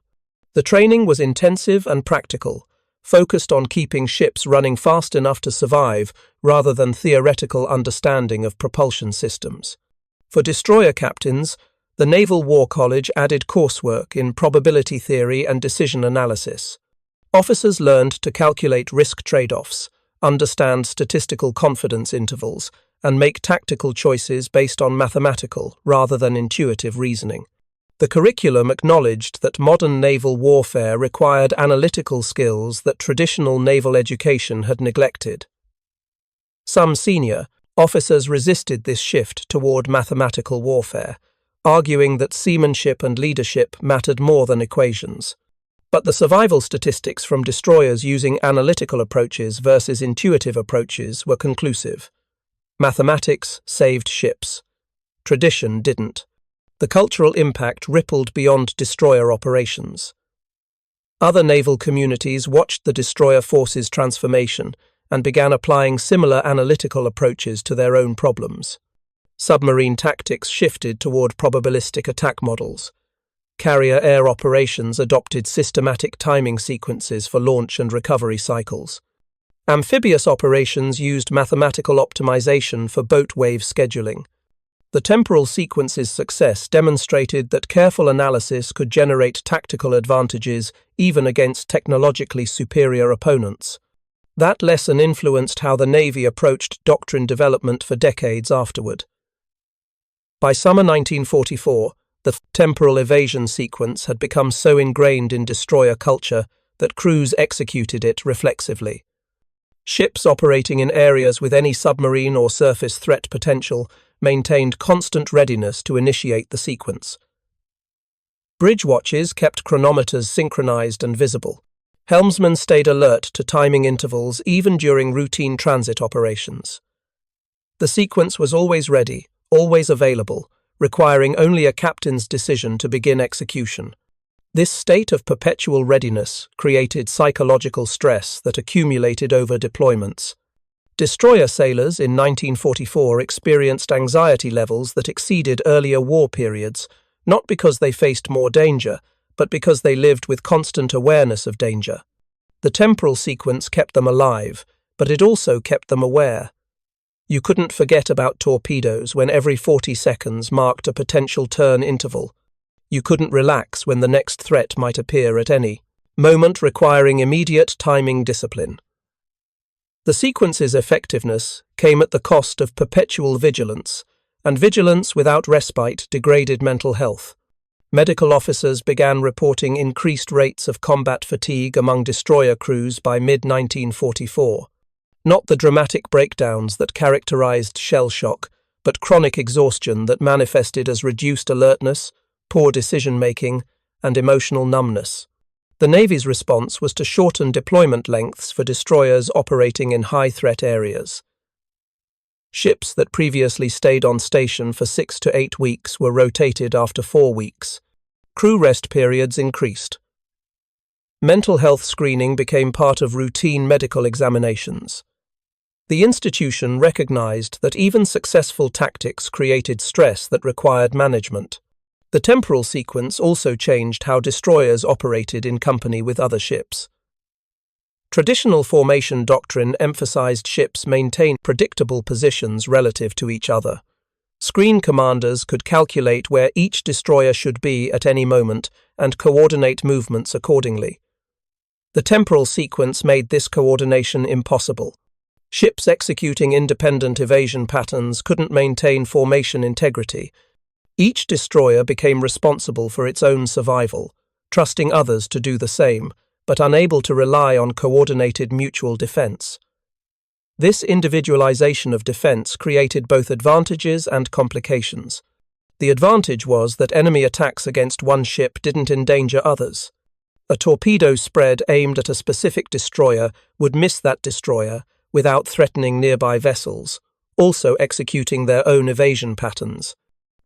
The training was intensive and practical, focused on keeping ships running fast enough to survive rather than theoretical understanding of propulsion systems. For destroyer captains, the Naval War College added coursework in probability theory and decision analysis. Officers learned to calculate risk trade-offs, understand statistical confidence intervals, and make tactical choices based on mathematical rather than intuitive reasoning. The curriculum acknowledged that modern naval warfare required analytical skills that traditional naval education had neglected. Some senior officers resisted this shift toward mathematical warfare, arguing that seamanship and leadership mattered more than equations. But the survival statistics from destroyers using analytical approaches versus intuitive approaches were conclusive. Mathematics saved ships. Tradition didn't. The cultural impact rippled beyond destroyer operations. Other naval communities watched the destroyer force's transformation and began applying similar analytical approaches to their own problems. Submarine tactics shifted toward probabilistic attack models. Carrier air operations adopted systematic timing sequences for launch and recovery cycles. Amphibious operations used mathematical optimization for boat wave scheduling. The temporal sequence's success demonstrated that careful analysis could generate tactical advantages even against technologically superior opponents. That lesson influenced how the Navy approached doctrine development for decades afterward. By summer 1944, the temporal evasion sequence had become so ingrained in destroyer culture that crews executed it reflexively. Ships operating in areas with any submarine or surface threat potential maintained constant readiness to initiate the sequence. Bridge watches kept chronometers synchronized and visible. Helmsmen stayed alert to timing intervals even during routine transit operations. The sequence was always ready, always available, requiring only a captain's decision to begin execution. This state of perpetual readiness created psychological stress that accumulated over deployments. Destroyer sailors in 1944 experienced anxiety levels that exceeded earlier war periods, not because they faced more danger, but because they lived with constant awareness of danger. The temporal sequence kept them alive, but it also kept them aware. You couldn't forget about torpedoes when every 40 seconds marked a potential turn interval. You couldn't relax when the next threat might appear at any moment, requiring immediate timing discipline. The sequence's effectiveness came at the cost of perpetual vigilance, and vigilance without respite degraded mental health. Medical officers began reporting increased rates of combat fatigue among destroyer crews by mid-1944. Not the dramatic breakdowns that characterized shell shock, but chronic exhaustion that manifested as reduced alertness, poor decision-making, and emotional numbness. The Navy's response was to shorten deployment lengths for destroyers operating in high-threat areas. Ships that previously stayed on station for 6 to 8 weeks were rotated after 4 weeks. Crew rest periods increased. Mental health screening became part of routine medical examinations. The institution recognized that even successful tactics created stress that required management. The temporal sequence also changed how destroyers operated in company with other ships. Traditional formation doctrine emphasized ships maintain predictable positions relative to each other. Screen commanders could calculate where each destroyer should be at any moment and coordinate movements accordingly. The temporal sequence made this coordination impossible. Ships executing independent evasion patterns couldn't maintain formation integrity. Each destroyer became responsible for its own survival, trusting others to do the same, but unable to rely on coordinated mutual defense. This individualization of defense created both advantages and complications. The advantage was that enemy attacks against one ship didn't endanger others. A torpedo spread aimed at a specific destroyer would miss that destroyer without threatening nearby vessels, also executing their own evasion patterns.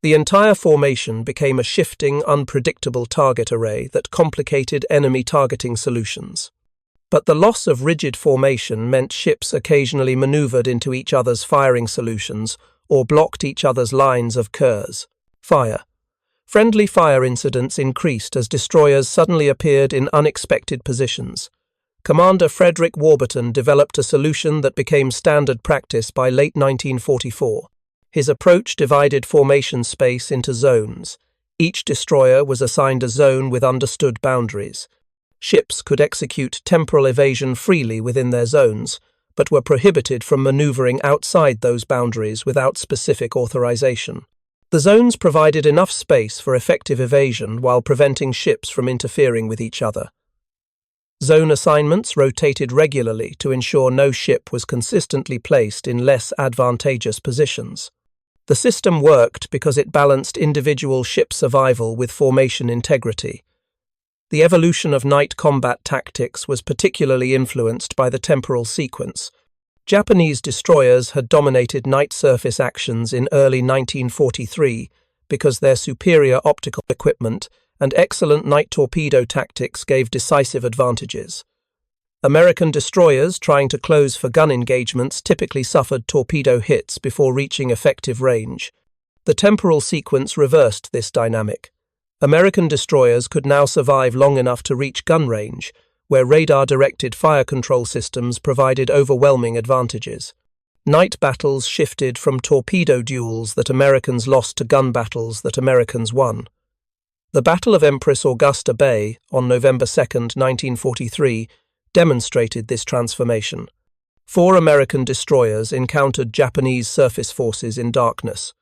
The entire formation became a shifting, unpredictable target array that complicated enemy targeting solutions. But the loss of rigid formation meant ships occasionally maneuvered into each other's firing solutions or blocked each other's lines of curves. Fire. Friendly fire incidents increased as destroyers suddenly appeared in unexpected positions. Commander Frederick Warburton developed a solution that became standard practice by late 1944. His approach divided formation space into zones. Each destroyer was assigned a zone with understood boundaries. Ships could execute temporal evasion freely within their zones, but were prohibited from maneuvering outside those boundaries without specific authorization. The zones provided enough space for effective evasion while preventing ships from interfering with each other. Zone assignments rotated regularly to ensure no ship was consistently placed in less advantageous positions. The system worked because it balanced individual ship survival with formation integrity. The evolution of night combat tactics was particularly influenced by the temporal sequence. Japanese destroyers had dominated night surface actions in early 1943 because their superior optical equipment and excellent night torpedo tactics gave decisive advantages. American destroyers trying to close for gun engagements typically suffered torpedo hits before reaching effective range. The temporal sequence reversed this dynamic. American destroyers could now survive long enough to reach gun range, where radar-directed fire control systems provided overwhelming advantages. Night battles shifted from torpedo duels that Americans lost to gun battles that Americans won. The Battle of Empress Augusta Bay on November 2, 1943, demonstrated this transformation. 4 American destroyers encountered Japanese surface forces in darkness.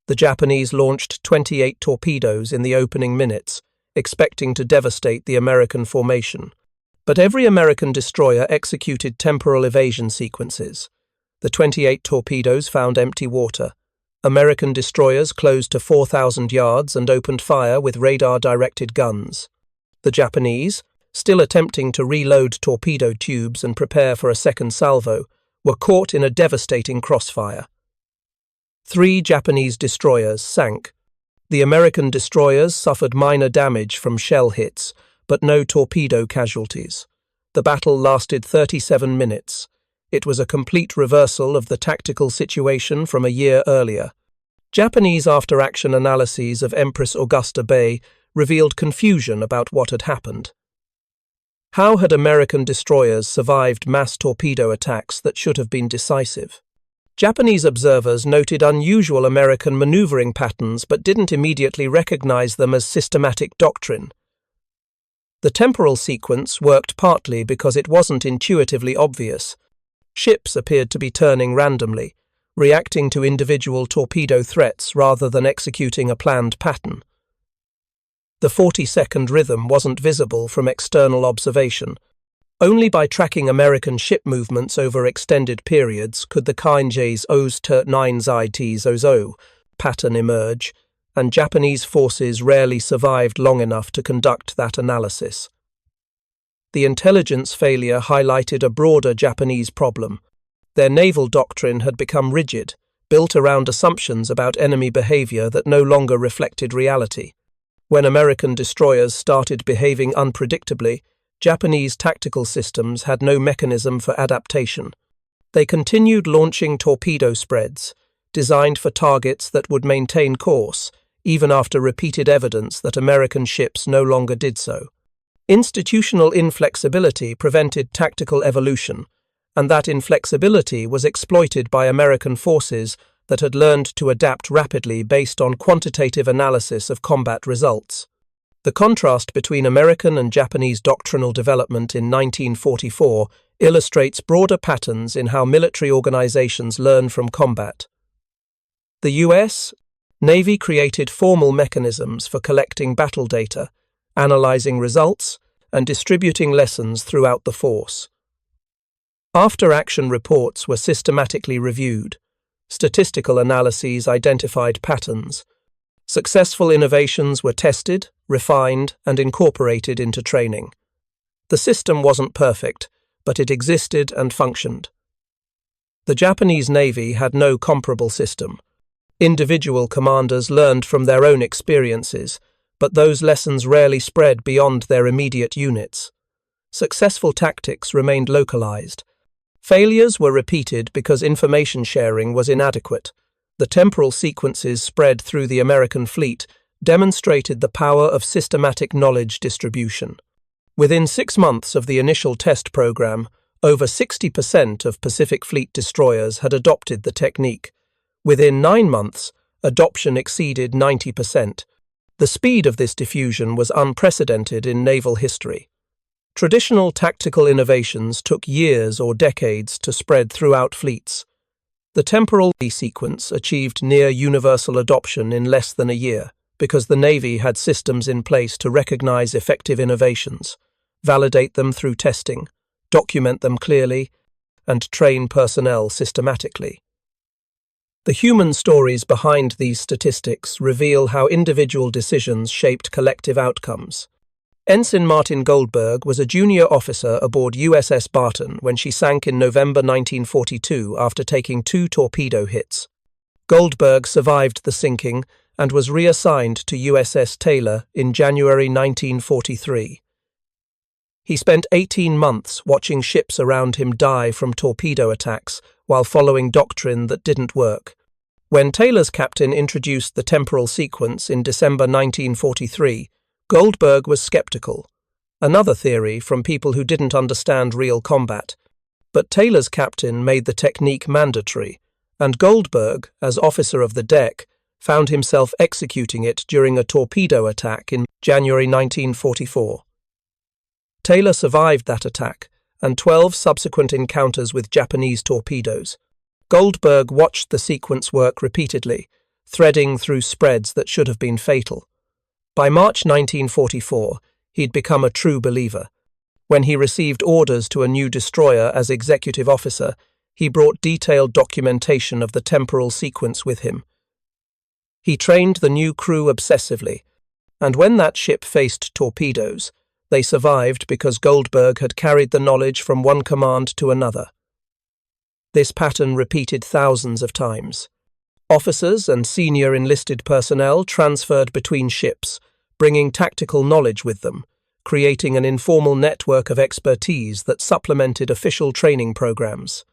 The Japanese launched 28 torpedoes in the opening minutes, expecting to devastate the American formation. But every American destroyer executed temporal evasion sequences. The 28 torpedoes found empty water. American destroyers closed to 4,000 yards and opened fire with radar-directed guns. The Japanese, still attempting to reload torpedo tubes and prepare for a second salvo, were caught in a devastating crossfire. 3 Japanese destroyers sank. The American destroyers suffered minor damage from shell hits, but no torpedo casualties. The battle lasted 37 minutes. It was a complete reversal of the tactical situation from a year earlier. Japanese after-action analyses of Empress Augusta Bay revealed confusion about what had happened. How had American destroyers survived mass torpedo attacks that should have been decisive? Japanese observers noted unusual American maneuvering patterns but didn't immediately recognize them as systematic doctrine. The temporal sequence worked partly because it wasn't intuitively obvious. Ships appeared to be turning randomly, reacting to individual torpedo threats rather than executing a planned pattern. The 40-second rhythm wasn't visible from external observation. Only by tracking American ship movements over extended periods could the Kainj's O's Tert 9 Ts Ozo pattern emerge, and Japanese forces rarely survived long enough to conduct that analysis. The intelligence failure highlighted a broader Japanese problem. Their naval doctrine had become rigid, built around assumptions about enemy behavior that no longer reflected reality. When American destroyers started behaving unpredictably, Japanese tactical systems had no mechanism for adaptation. They continued launching torpedo spreads, designed for targets that would maintain course, even after repeated evidence that American ships no longer did so. Institutional inflexibility prevented tactical evolution, and that inflexibility was exploited by American forces that had learned to adapt rapidly based on quantitative analysis of combat results. The contrast between American and Japanese doctrinal development in 1944 illustrates broader patterns in how military organizations learn from combat. The U.S. Navy created formal mechanisms for collecting battle data, analyzing results, and distributing lessons throughout the force. After-action reports were systematically reviewed. Statistical analyses identified patterns. Successful innovations were tested, refined, and incorporated into training. The system wasn't perfect, but it existed and functioned. The Japanese Navy had no comparable system. Individual commanders learned from their own experiences, but those lessons rarely spread beyond their immediate units. Successful tactics remained localized. Failures were repeated because information sharing was inadequate. The temporal sequences spread through the American fleet demonstrated the power of systematic knowledge distribution. Within 6 months of the initial test program, over 60% of Pacific Fleet destroyers had adopted the technique. Within 9 months, adoption exceeded 90%. The speed of this diffusion was unprecedented in naval history. Traditional tactical innovations took years or decades to spread throughout fleets. The temporal sequence achieved near universal adoption in less than a year because the Navy had systems in place to recognize effective innovations, validate them through testing, document them clearly, and train personnel systematically. The human stories behind these statistics reveal how individual decisions shaped collective outcomes. Ensign Martin Goldberg was a junior officer aboard USS Barton when she sank in November 1942 after taking 2 torpedo hits. Goldberg survived the sinking and was reassigned to USS Taylor in January 1943. He spent 18 months watching ships around him die from torpedo attacks while following doctrine that didn't work. When Taylor's captain introduced the temporal sequence in December 1943, Goldberg was skeptical, another theory from people who didn't understand real combat. But Taylor's captain made the technique mandatory, and Goldberg, as officer of the deck, found himself executing it during a torpedo attack in January 1944. Taylor survived that attack and 12 subsequent encounters with Japanese torpedoes. Goldberg watched the sequence work repeatedly, threading through spreads that should have been fatal. By March 1944, he'd become a true believer. When he received orders to a new destroyer as executive officer, he brought detailed documentation of the temporal sequence with him. He trained the new crew obsessively, and when that ship faced torpedoes, they survived because Goldberg had carried the knowledge from one command to another. This pattern repeated thousands of times. Officers and senior enlisted personnel transferred between ships, bringing tactical knowledge with them, creating an informal network of expertise that supplemented official training programs.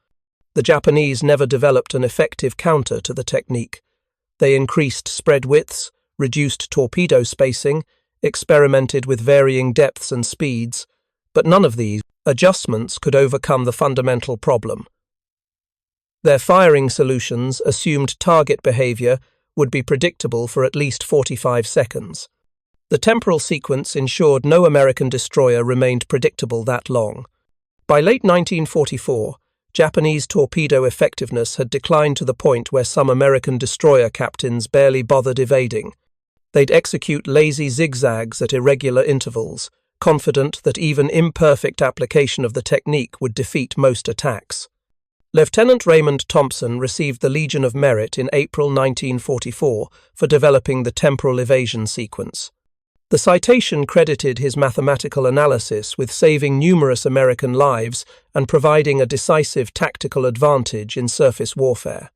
The Japanese never developed an effective counter to the technique. They increased spread widths, reduced torpedo spacing, experimented with varying depths and speeds, but none of these adjustments could overcome the fundamental problem. Their firing solutions assumed target behavior would be predictable for at least 45 seconds. The temporal sequence ensured no American destroyer remained predictable that long. By late 1944, Japanese torpedo effectiveness had declined to the point where some American destroyer captains barely bothered evading. They'd execute lazy zigzags at irregular intervals, confident that even imperfect application of the technique would defeat most attacks. Lieutenant Raymond Thompson received the Legion of Merit in April 1944 for developing the temporal evasion sequence. The citation credited his mathematical analysis with saving numerous American lives and providing a decisive tactical advantage in surface warfare.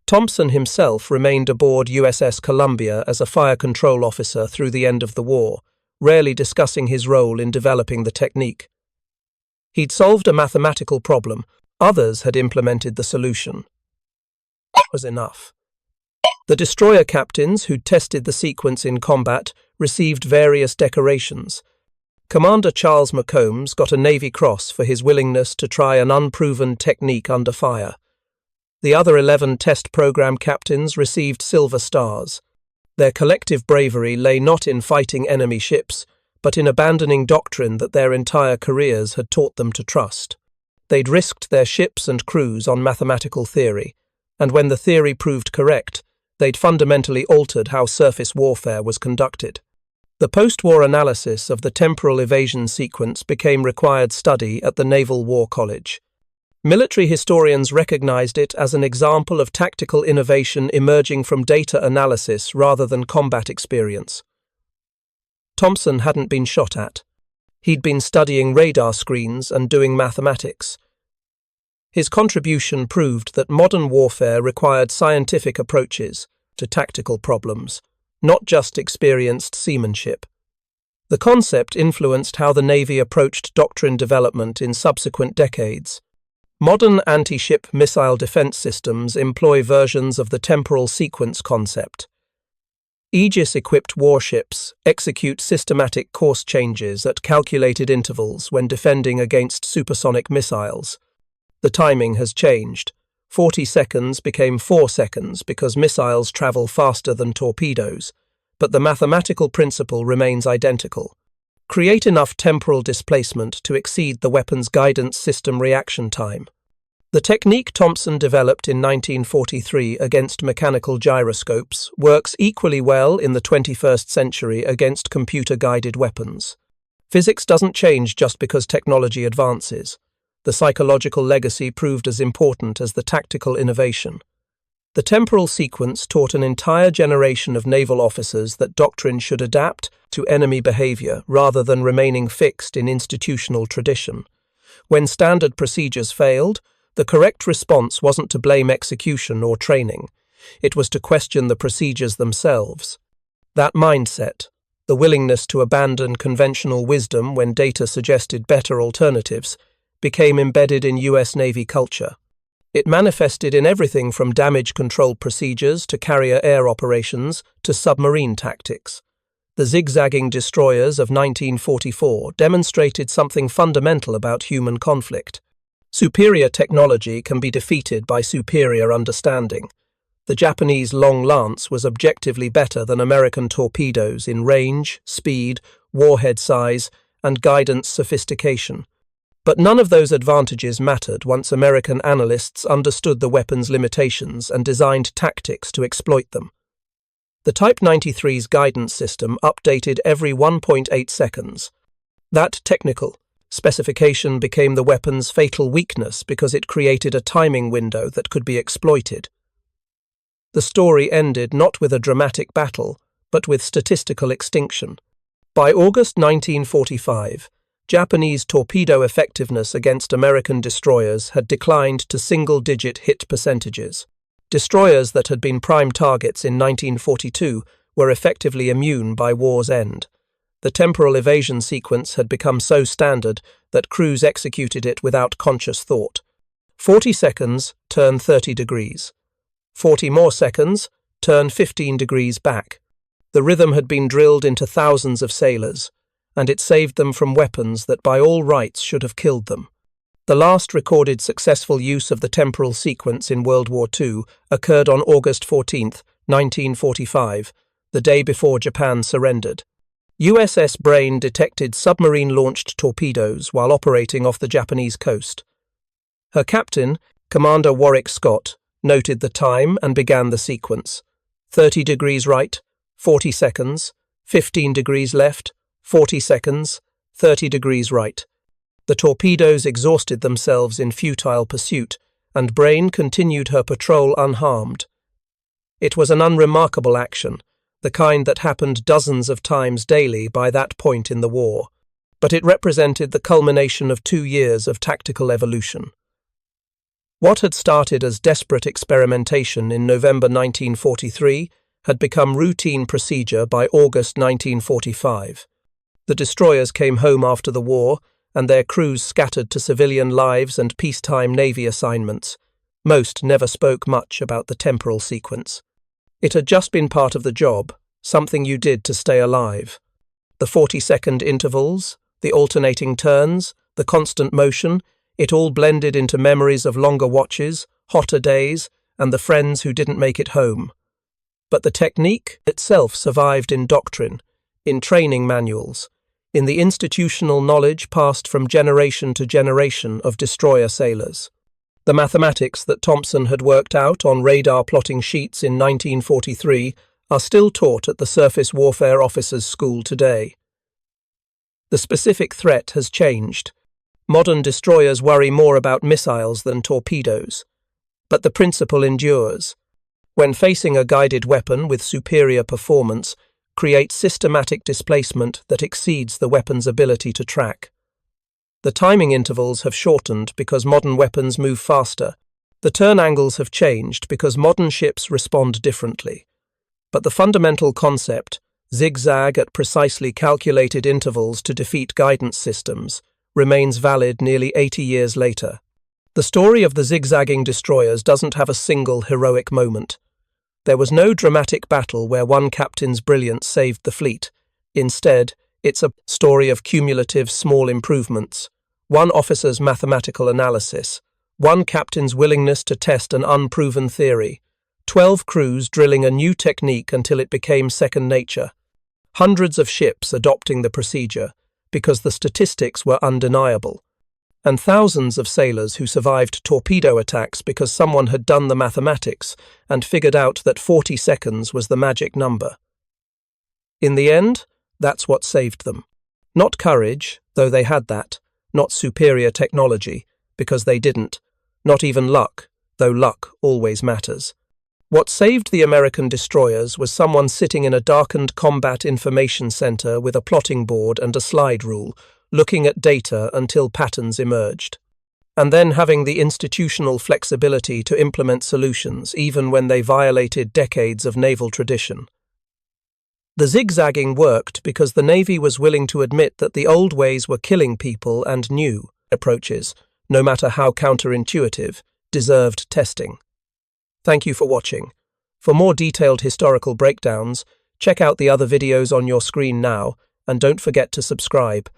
Thompson himself remained aboard USS Columbia as a fire control officer through the end of the war, rarely discussing his role in developing the technique. He'd solved a mathematical problem. Others had implemented the solution. That was enough. The destroyer captains who'd tested the sequence in combat received various decorations. Commander Charles McCombs got a Navy Cross for his willingness to try an unproven technique under fire. The other 11 test program captains received Silver Stars. Their collective bravery lay not in fighting enemy ships, but in abandoning doctrine that their entire careers had taught them to trust. They'd risked their ships and crews on mathematical theory, and when the theory proved correct, they'd fundamentally altered how surface warfare was conducted. The post-war analysis of the temporal evasion sequence became required study at the Naval War College. Military historians recognized it as an example of tactical innovation emerging from data analysis rather than combat experience. Thompson hadn't been shot at. He'd been studying radar screens and doing mathematics. His contribution proved that modern warfare required scientific approaches to tactical problems, not just experienced seamanship. The concept influenced how the Navy approached doctrine development in subsequent decades. Modern anti-ship missile defense systems employ versions of the temporal sequence concept. Aegis-equipped warships execute systematic course changes at calculated intervals when defending against supersonic missiles. The timing has changed. 40 seconds became 4 seconds because missiles travel faster than torpedoes, but the mathematical principle remains identical. Create enough temporal displacement to exceed the weapon's guidance system reaction time. The technique Thompson developed in 1943 against mechanical gyroscopes works equally well in the 21st century against computer-guided weapons. Physics doesn't change just because technology advances. The psychological legacy proved as important as the tactical innovation. The temporal sequence taught an entire generation of naval officers that doctrine should adapt to enemy behavior rather than remaining fixed in institutional tradition. When standard procedures failed, the correct response wasn't to blame execution or training. It was to question the procedures themselves. That mindset, the willingness to abandon conventional wisdom when data suggested better alternatives, became embedded in US Navy culture. It manifested in everything from damage control procedures to carrier air operations to submarine tactics. The zigzagging destroyers of 1944 demonstrated something fundamental about human conflict. Superior technology can be defeated by superior understanding. The Japanese Long Lance was objectively better than American torpedoes in range, speed, warhead size, and guidance sophistication. But none of those advantages mattered once American analysts understood the weapon's limitations and designed tactics to exploit them. The Type 93's guidance system updated every 1.8 seconds. That technical specification became the weapon's fatal weakness because it created a timing window that could be exploited. The story ended not with a dramatic battle, but with statistical extinction. By August 1945, Japanese torpedo effectiveness against American destroyers had declined to single-digit hit percentages. Destroyers that had been prime targets in 1942 were effectively immune by war's end. The temporal evasion sequence had become so standard that crews executed it without conscious thought. 40 seconds, turn 30 degrees. 40 more seconds, turn 15 degrees back. The rhythm had been drilled into thousands of sailors, and it saved them from weapons that by all rights should have killed them. The last recorded successful use of the temporal sequence in World War II occurred on August 14, 1945, the day before Japan surrendered. USS Brain detected submarine-launched torpedoes while operating off the Japanese coast. Her captain, Commander Warwick Scott, noted the time and began the sequence. 30 degrees right, 40 seconds, 15 degrees left, 40 seconds, 30 degrees right. The torpedoes exhausted themselves in futile pursuit, and Brain continued her patrol unharmed. It was an unremarkable action, the kind that happened dozens of times daily by that point in the war, but it represented the culmination of 2 years of tactical evolution. What had started as desperate experimentation in November 1943 had become routine procedure by August 1945. The destroyers came home after the war, and their crews scattered to civilian lives and peacetime Navy assignments. Most never spoke much about the temporal sequence. It had just been part of the job, something you did to stay alive. The 40-second intervals, the alternating turns, the constant motion, it all blended into memories of longer watches, hotter days, and the friends who didn't make it home. But the technique itself survived in doctrine, in training manuals, in the institutional knowledge passed from generation to generation of destroyer sailors. The mathematics that Thompson had worked out on radar plotting sheets in 1943 are still taught at the Surface Warfare Officers' School today. The specific threat has changed. Modern destroyers worry more about missiles than torpedoes. But the principle endures. When facing a guided weapon with superior performance, create systematic displacement that exceeds the weapon's ability to track. The timing intervals have shortened because modern weapons move faster. The turn angles have changed because modern ships respond differently. But the fundamental concept, zigzag at precisely calculated intervals to defeat guidance systems, remains valid nearly 80 years later. The story of the zigzagging destroyers doesn't have a single heroic moment. There was no dramatic battle where one captain's brilliance saved the fleet. Instead, it's a story of cumulative small improvements, one officer's mathematical analysis, one captain's willingness to test an unproven theory, 12 crews drilling a new technique until it became second nature, hundreds of ships adopting the procedure because the statistics were undeniable, and thousands of sailors who survived torpedo attacks because someone had done the mathematics and figured out that 40 seconds was the magic number. In the end, that's what saved them. Not courage, though they had that, not superior technology, because they didn't, not even luck, though luck always matters. What saved the American destroyers was someone sitting in a darkened combat information center with a plotting board and a slide rule, looking at data until patterns emerged, and then having the institutional flexibility to implement solutions even when they violated decades of naval tradition. The zigzagging worked because the Navy was willing to admit that the old ways were killing people and new approaches, no matter how counterintuitive, deserved testing. Thank you for watching. For more detailed historical breakdowns, check out the other videos on your screen now, and don't forget to subscribe.